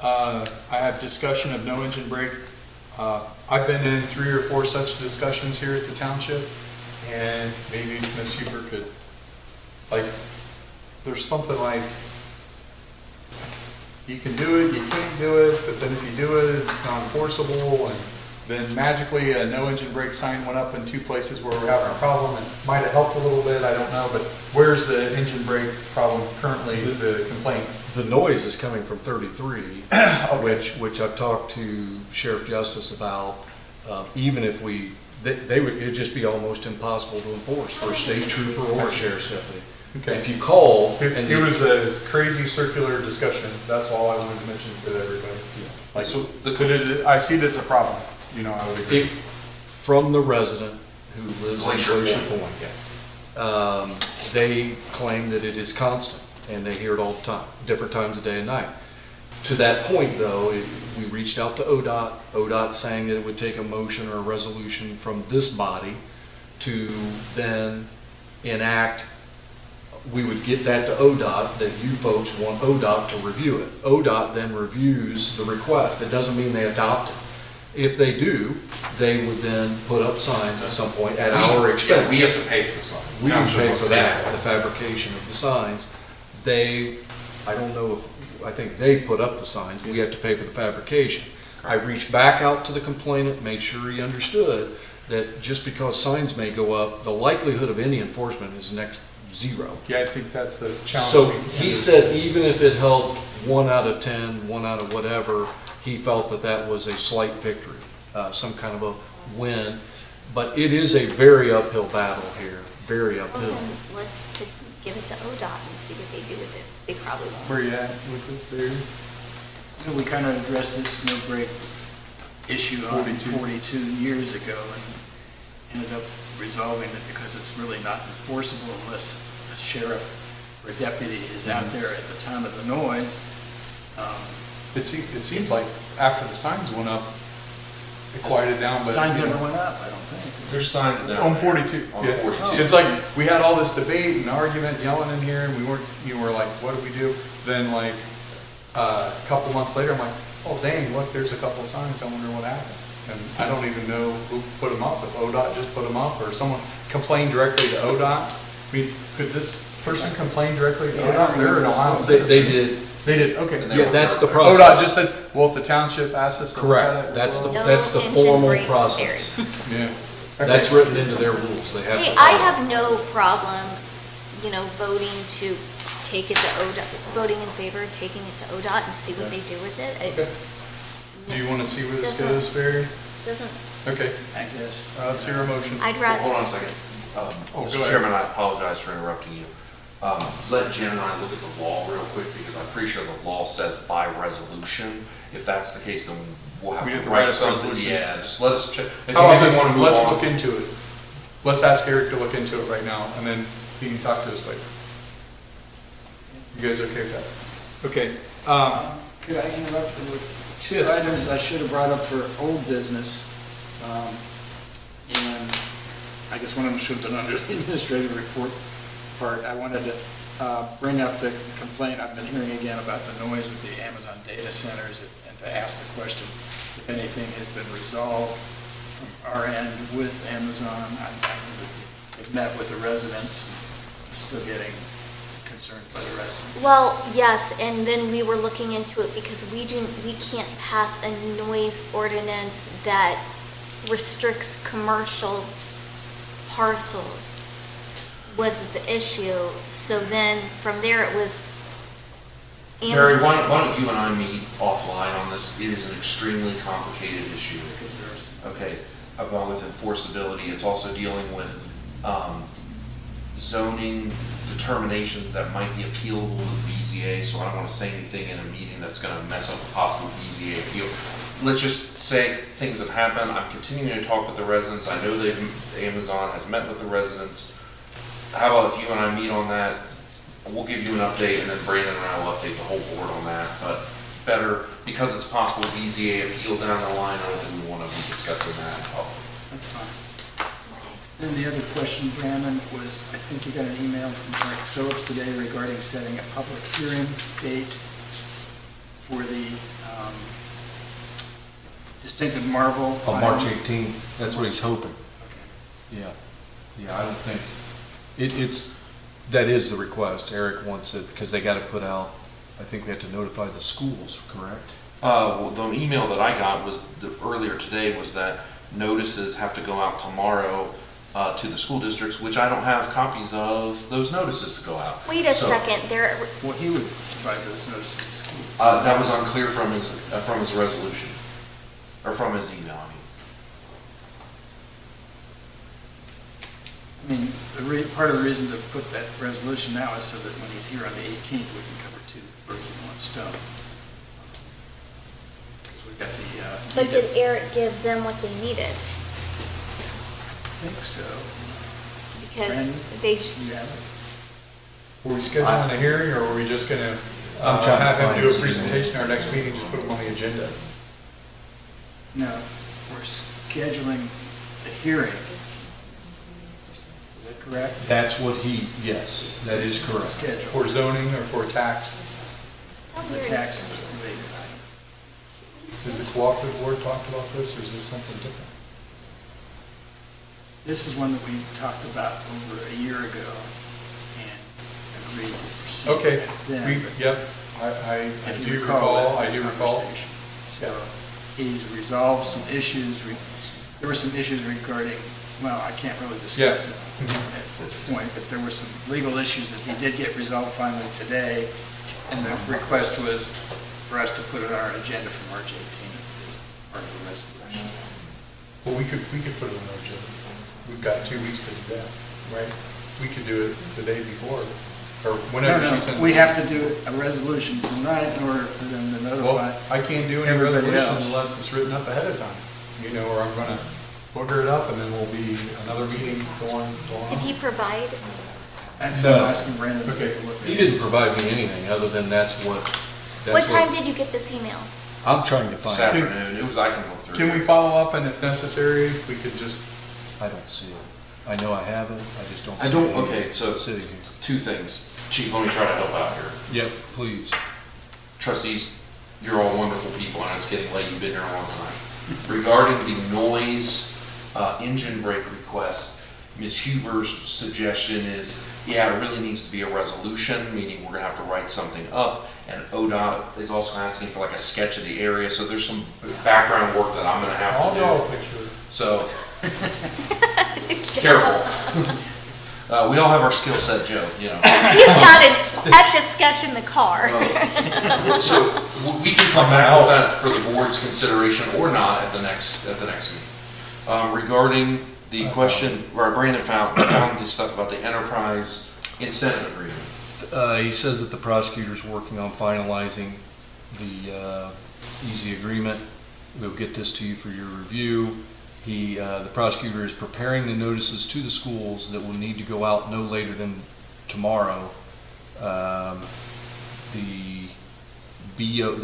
I have discussion of no engine brake. I've been in 3 or 4 such discussions here at the township, and maybe Ms. Huber could, like, there's something like, you can do it, you can't do it, but then if you do it, it's not enforceable, and then magically a no engine brake sign went up in 2 places where we're having a problem. It might have helped a little bit, I don't know, but where's the engine brake problem currently, the complaint? The noise is coming from 33, which I've talked to Sheriff Justice about. Even if it'd just be almost impossible to enforce for a state trooper or a sheriff's deputy. Okay. If you call, It was a crazy circular discussion, that's all I wanted to mention to everybody. Like, So the- but I see it as a problem, you know, I would agree. from the resident who lives in Glacier Glacier Point. Point, they claim that it is constant, and they hear it all the time, different times of day and night. To that point, though, we reached out to ODOT. ODOT saying that it would take a motion or a resolution from this body to then enact. We would get that to ODOT, that you folks want ODOT to review it. ODOT then reviews the request. It doesn't mean they adopt it. If they do, they would then put up signs at some point at our expense. Yeah, we have to pay for the sign. We would Township pay must for that, the fabrication of the signs. They, I don't know if, I think they put up the signs, we have to pay for the fabrication. I reached back out to the complainant, made sure he understood that just because signs may go up, the likelihood of any enforcement is next zero. Yeah, I think that's the challenge. So he said even if it held 1 out of 10, 1 out of whatever, he felt that that was a slight victory, some kind of a win. But it is a very uphill battle here, very Well, uphill. then let's give it to ODOT and see what they do with it. They probably won't. Where you at with it there? So we kind of addressed this no break issue on 42 years ago and ended up resolving it because it's really not enforceable unless a sheriff or deputy is out there at the time of the noise. It seemed like after the signs went up, it quieted down, but. Signs you know, never went up, I don't think. There's signs down On there. 42. On yeah. 42. It's like, we had all this debate and argument, yelling in here, and you were like, what do we do? Then like, a couple months later, I'm like, oh dang, look, there's a couple signs, I wonder what happened. And I don't even know who put them up, if ODOT just put them up, or someone complained directly to ODOT. I mean, could this person complain directly to ODOT? They're in Ohio. They did. They did, okay. And they Yeah, that's the ODOT process. just said, well, if the township asks us to look at it. Correct. That's the, we'll- that's the No formal engine brake process. Yeah. That's written into their rules. They have Hey, to I follow. have no problem, voting to take it to ODOT, voting in favor of taking it to ODOT and see what they do with it. Okay. Do you want to see where this Doesn't- goes, Barry? Doesn't, Okay, I guess. let's hear a motion. I'd Well, rather. hold on a second. go Mr. ahead. Chairman, I apologize for interrupting you. Let Jen and I look at the law real quick, because I'm pretty sure the law says by resolution. If that's the case, then we'll have We to have to write write a something. resolution. Yeah, just let us check. If you How about maybe this want to one? move Let's on. look into it. Let's ask Eric to look into it right now, and then he can talk to us later. You guys okay with that? Okay. Could I interrupt you with two items I should have brought up for old business? And I guess one of them should have been under the administrative report part. I wanted to bring up the complaint I've been hearing again about the noise at the Amazon data centers and to ask the question if anything has been resolved from our end with Amazon. I know that they've met with the residents, still getting concerned by the residents. Well, yes, and then we were looking into it because we can't pass a noise ordinance that restricts commercial parcels was the issue. So then from there it was Barry, Amazon. why don't you and I meet offline on this? It is an extremely complicated issue. Okay, along with enforceability, it's also dealing with zoning determinations that might be appealable with BZA, so I don't want to say anything in a meeting that's going to mess up a possible BZA appeal. Let's just say things have happened. I'm continuing to talk with the residents. I know Amazon has met with the residents. How about if you and I meet on that? We'll give you an update, and then Brandon and I will update the whole board on that. But better, because it's possible BZA appeal down the line, I don't think we want to be discussing that in public. That's fine. Then the other question, Brandon, was, I think you got an email from Mark Phillips today regarding setting a public hearing date for the distinctive marvel. On March 18th, that's what he's hoping. Okay. Yeah, I don't think, that is the request. Eric wants it, because they got to put out, I think they have to notify the schools, correct? Well, the email that I got was, earlier today, was that notices have to go out tomorrow to the school districts, which I don't have copies of those notices to go out. Wait a So, second, there, Well, he would provide those notices to the school. That was unclear from his resolution, or from his email, I mean. I mean, part of the reason to put that resolution now is so that when he's here on the 18th, we can cover two birds with one stone. Because we've got the. but did Eric give them what they needed? I think so. Because Brandon? they, You have it? Were we scheduling a hearing, or were we just going to I'm trying to have him find do a his email. presentation our next meeting, just put him on the agenda? No, we're scheduling the hearing. Is that correct? That's what yes, that is correct. Schedule. For zoning or for tax? how The weird tax is it? related item. We Has the cooperative board talked about this, or is this something different? This is one that we talked about over a year ago and agreed to proceed. Okay, then. yep, I If do you recall, that I do recall. conversation. So he's resolved some issues, there were some issues regarding, well, I can't really Yeah. discuss it at this point, but there were some legal issues that he did get resolved finally today, and the request was for us to put it on our agenda for March 18th, as part of the resolution. Well, we could put it on our agenda. We've got 2 weeks to do that, right? We could do it the day before, or whenever she sends. We have to do a resolution tonight in order for them to Well, notify. I can't do any everybody resolution else. unless it's written up ahead of time, or I'm gonna booger it up and then we'll be another meeting going Did he on. provide? That's No. what I'm asking Brandon to Okay. take a look at. He didn't provide me anything other than What time did you get this email? I'm trying to This find it. afternoon, it was, I can look through. Can we it. follow up, and if necessary, we could just, I don't see it. I know I have it, I just don't see I it. don't, okay, so Sitting here. 2 things. Chief, let me try to help out here. Yep, please. Trustees, you're all wonderful people, and it's getting late, you've been here a long time. Regarding the noise engine brake request, Ms. Huber's suggestion is, yeah, it really needs to be a resolution, meaning we're gonna have to write something up, and ODOT is also asking for like a sketch of the area, so there's some background work that I'm gonna have I'll to draw do. a picture. So, careful. We all have our skill set, Joe, He's got an etch a sketch in the car. So we can come back with that for the board's consideration or not at the next meeting. Regarding the question, where Brandon found this stuff about the enterprise incentive agreement. He says that the prosecutor's working on finalizing the easy agreement. We'll get this to you for your review. The prosecutor is preparing the notices to the schools that will need to go out no later than tomorrow. The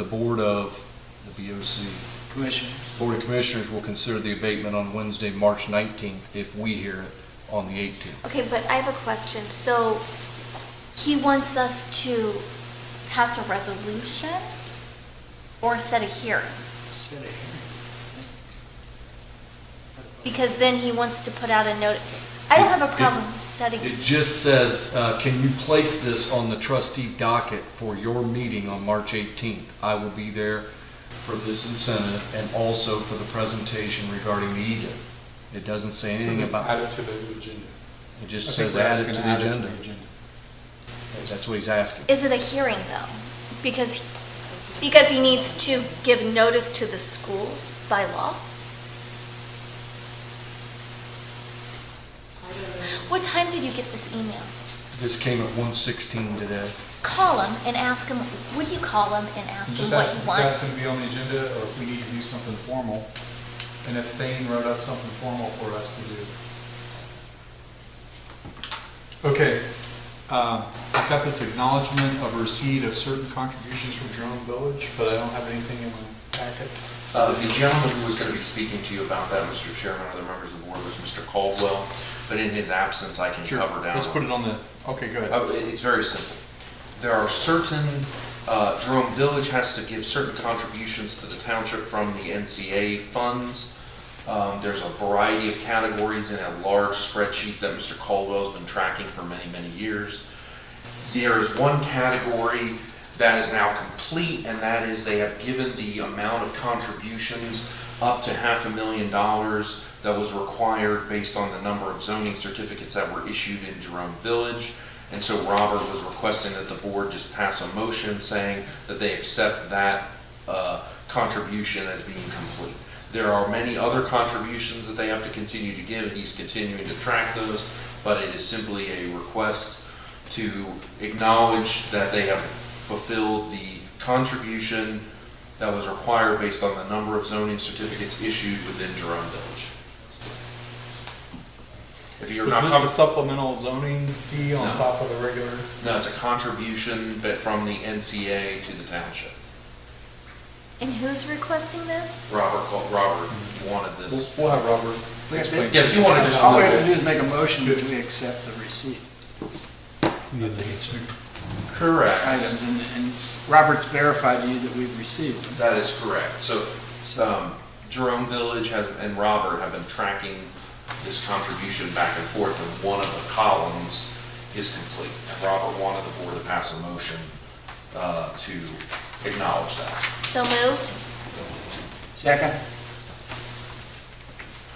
Board of Commissioners will consider the abatement on Wednesday, March 19th, if we hear it on the 18th. Okay, but I have a question. So he wants us to pass a resolution or set a hearing? Set a hearing. Because then he wants to put out a note. I don't have a problem setting. It just says, can you place this on the trustee docket for your meeting on March 18th? I will be there for this incentive and also for the presentation regarding the edict. It doesn't say anything about, Add it to the agenda. it just I think says we're add it asking to to the add it agenda. That's what he's asking. Is it a hearing though? Because he needs to give notice to the schools by law? What time did you get this email? This came at 1:16 today. Call him and ask him, would you call him and ask him what he Just wants? ask him to be on the agenda, or if we need to do something formal, and if Thane wrote up something formal for us to do. Okay, I've got this acknowledgement of receipt of certain contributions from Jerome Village, but I don't have anything in my packet. The gentleman who was going to be speaking to you about that, Mr. Chairman, other members of the board, was Mr. Caldwell, but in his absence, I can cover down. Let's put it on the, okay, go ahead. It's very simple. There are certain, Jerome Village has to give certain contributions to the township from the NCA funds. There's a variety of categories in a large spreadsheet that Mr. Caldwell's been tracking for many, many years. There is one category that is now complete, and that is they have given the amount of contributions up to $500,000 that was required based on the number of zoning certificates that were issued in Jerome Village. And so Robert was requesting that the board just pass a motion saying that they accept that contribution as being complete. There are many other contributions that they have to continue to give, and he's continuing to track those, but it is simply a request to acknowledge that they have fulfilled the contribution that was required based on the number of zoning certificates issued within Jerome Village. If you're not Is this a supplemental zoning fee on No. top of the regular? No, it's a contribution from the NCA to the township. And who's requesting this? Robert wanted this. We'll have Robert explain. Yeah, if you want to just. All we have to do is make a motion to accept the receipt Correct. items, and Robert's verified to you that we've received them. That is correct. So Jerome Village and Robert have been tracking this contribution back and forth, and one of the columns is complete. And Robert wanted the board to pass a motion to acknowledge that. So moved. Second?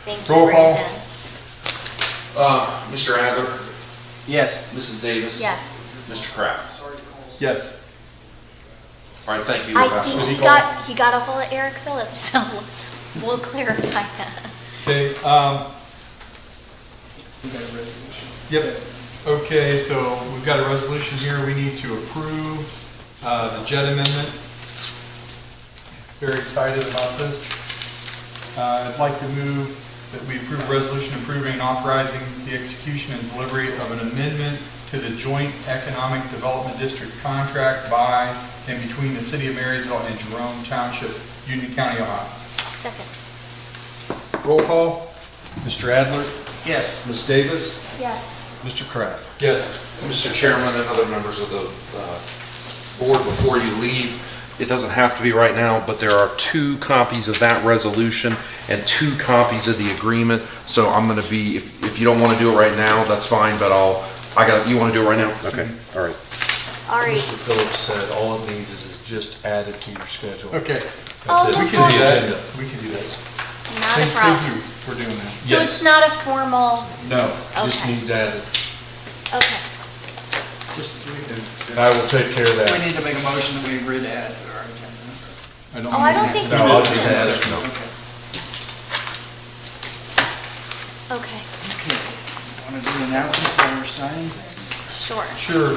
Thank you, Roll call. Brandon. Mr. Adler, Yes. Mrs. Davis, Yes. Mr. Kraft. Yes. All right, thank you. I We'll pass think it. he got a hold of Eric Phillips, so we'll clarify that. Okay, yep. Okay, so we've got a resolution here. We need to approve the JET amendment. Very excited about this. I'd like to move that we approve a resolution approving and authorizing the execution and delivery of an amendment to the Joint Economic Development District contract by and between the City of Marysville and Jerome Township, Union County, Ohio. Second. Roll call. Mr. Adler, Yes. Ms. Davis, Yes. Mr. Kraft. Yes. Mr. Chairman and other members of the board, before you leave, it doesn't have to be right now, but there are 2 copies of that resolution and 2 copies of the agreement. So I'm going to be, if you don't want to do it right now, that's fine, but you want to do it right now? Okay, all right. All right. Mr. Phillips said all it needs is just added to your schedule. Okay. Oh, That's it. no We can do that. Agenda. We can do that. Not a Thank problem. you for doing that. So it's not a formal, No, just Okay. needs added. okay. And I will take care of We that. need to make a motion that we agree to add to our agenda. Oh, I don't think we No, I'll need just to. add it. Okay. Okay, Okay. Want to do announcements while we're signing? sure. Sure.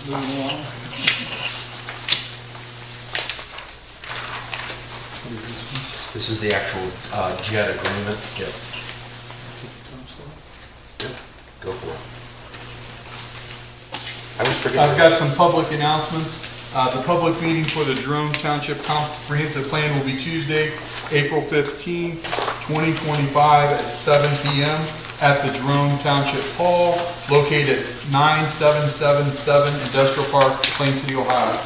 Moving along. This is the actual JET agreement. Yep. Go for it. I was forgetting. I've got some public announcements. The public meeting for the Jerome Township Comprehensive Plan will be Tuesday, April 15, 2025 at 7 p.m. at the Jerome Township Hall, located at 9777 Industrial Park, Plain City, Ohio.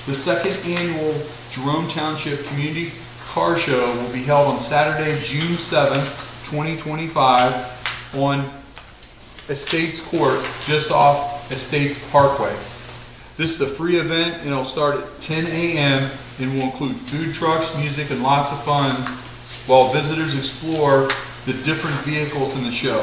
The second annual Jerome Township Community Car Show will be held on Saturday, June 7, 2025 on Estates Court, just off Estates Parkway. This is a free event and it'll start at 10 a.m. and will include food trucks, music, and lots of fun while visitors explore the different vehicles in the show.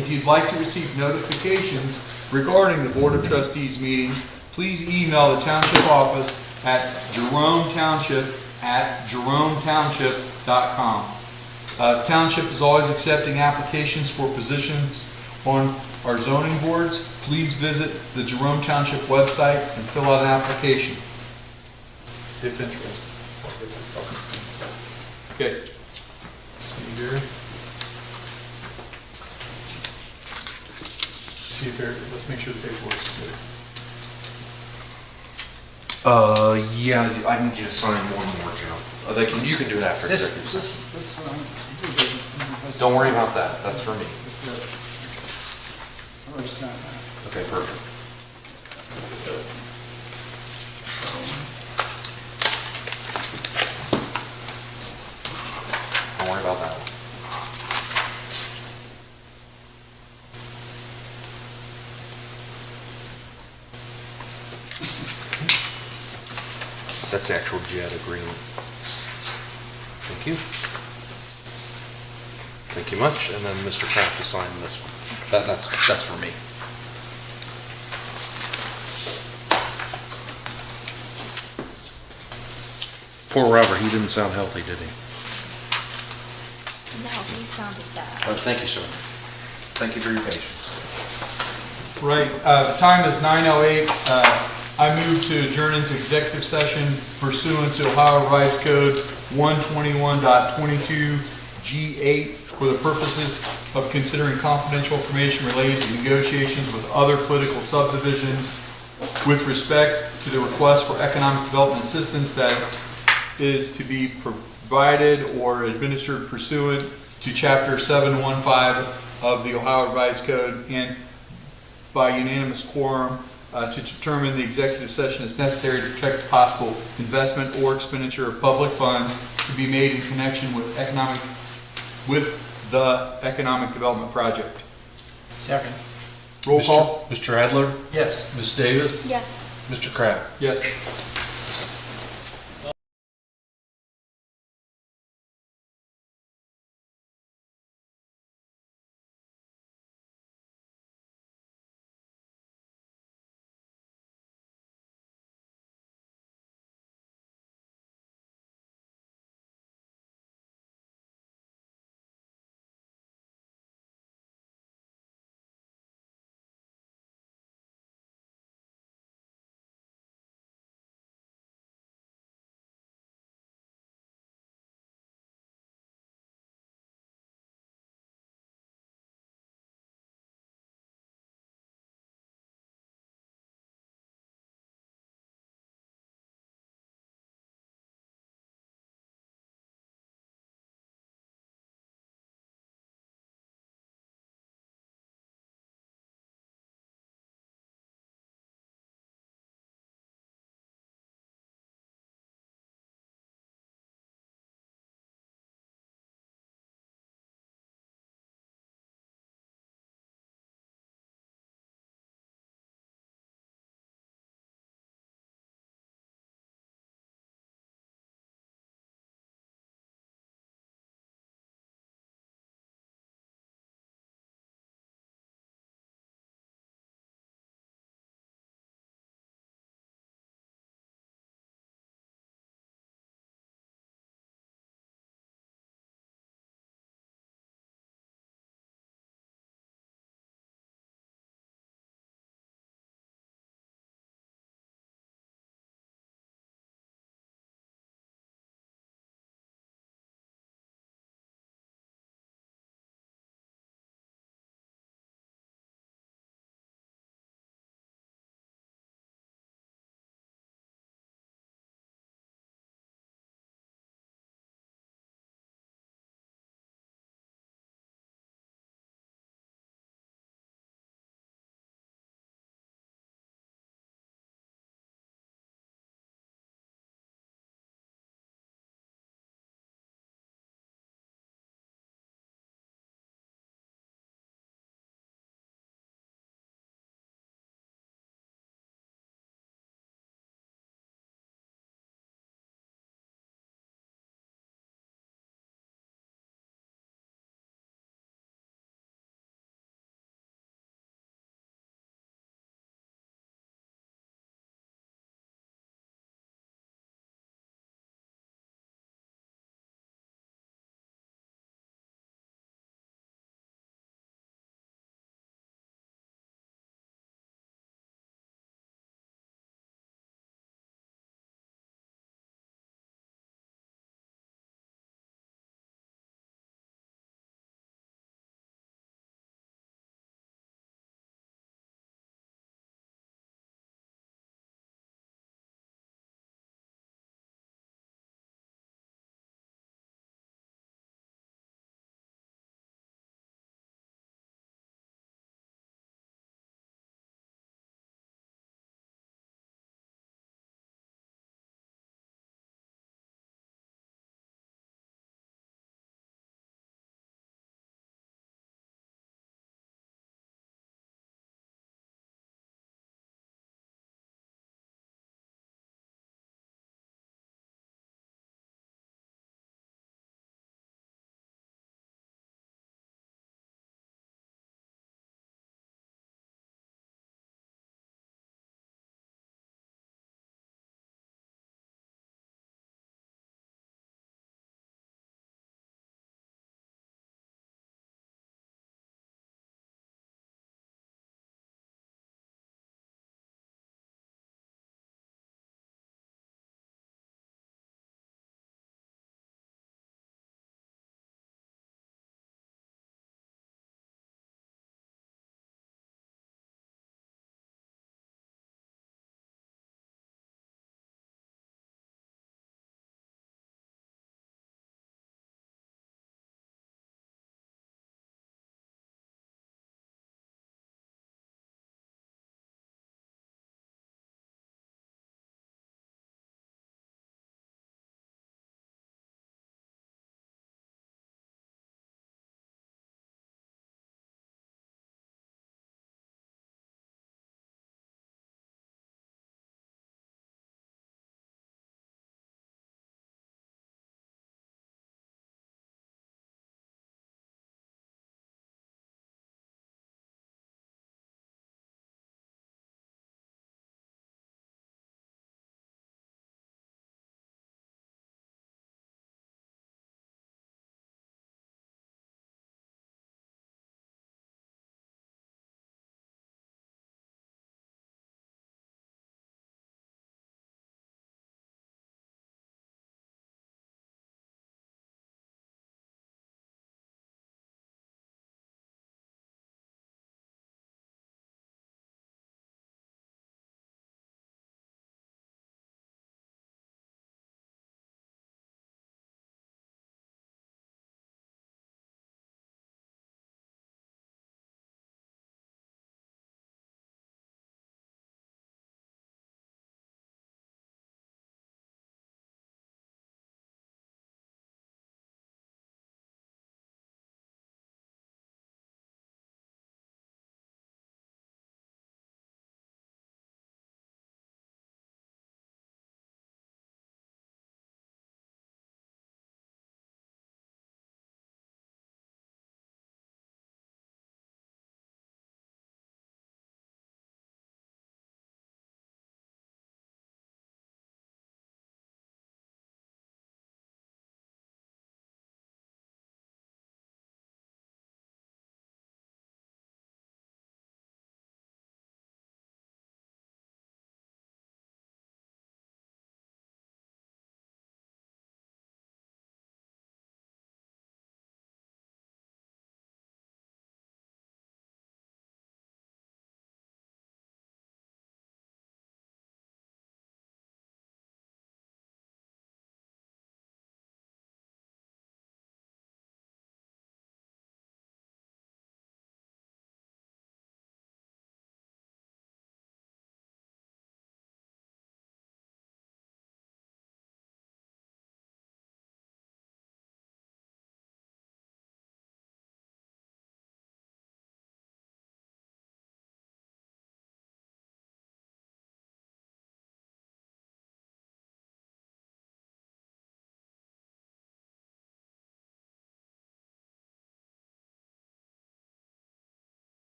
If you'd like to receive notifications regarding the Board of Trustees meetings, please email the Township office at jerometownship@jerometownship.com. Township is always accepting applications for positions on our zoning boards. Please visit the Jerome Township website and fill out an application if interested. Okay. See here. See if there, let's make sure the paperwork's good. Yeah, I need you to sign one more, Joe. You can do it after This, executive this, session. this, Don't worry about that, that's for me. Already signed that. Okay, perfect. Don't worry about that one. That's the actual JET agreement. Thank you. Thank you much. And then Mr. Kraft to sign this one. That's for me. Poor Robert, he didn't sound healthy, did he? No, he sounded bad. Thank you, sir. Thank you for your patience. Right, the time is 9:08. I move to adjourn into executive session pursuant to Ohio Revised Code 121.22G8 for the purposes of considering confidential information related to negotiations with other political subdivisions with respect to the request for economic development assistance that is to be provided or administered pursuant to Chapter 715 of the Ohio Revised Code, and by unanimous quorum to determine the executive session is necessary to protect possible investment or expenditure of public funds to be made in connection with the economic development project. Second. Roll call? Mr. Adler? Yes. Ms. Davis? Yes. Mr. Kraft? Yes.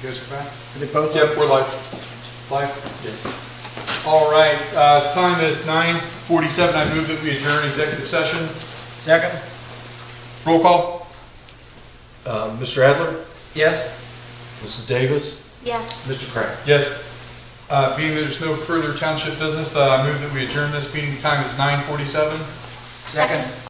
You guys are back? Are they both? Yep, we're live. Live? All right, time is 9:47. I move that we adjourn executive session. Second? Roll call? Mr. Adler, Yes? Mrs. Davis, Yes. Mr. Kraft. Yes. Being there's no further township business, I move that we adjourn this meeting. Time is 9:47. Second?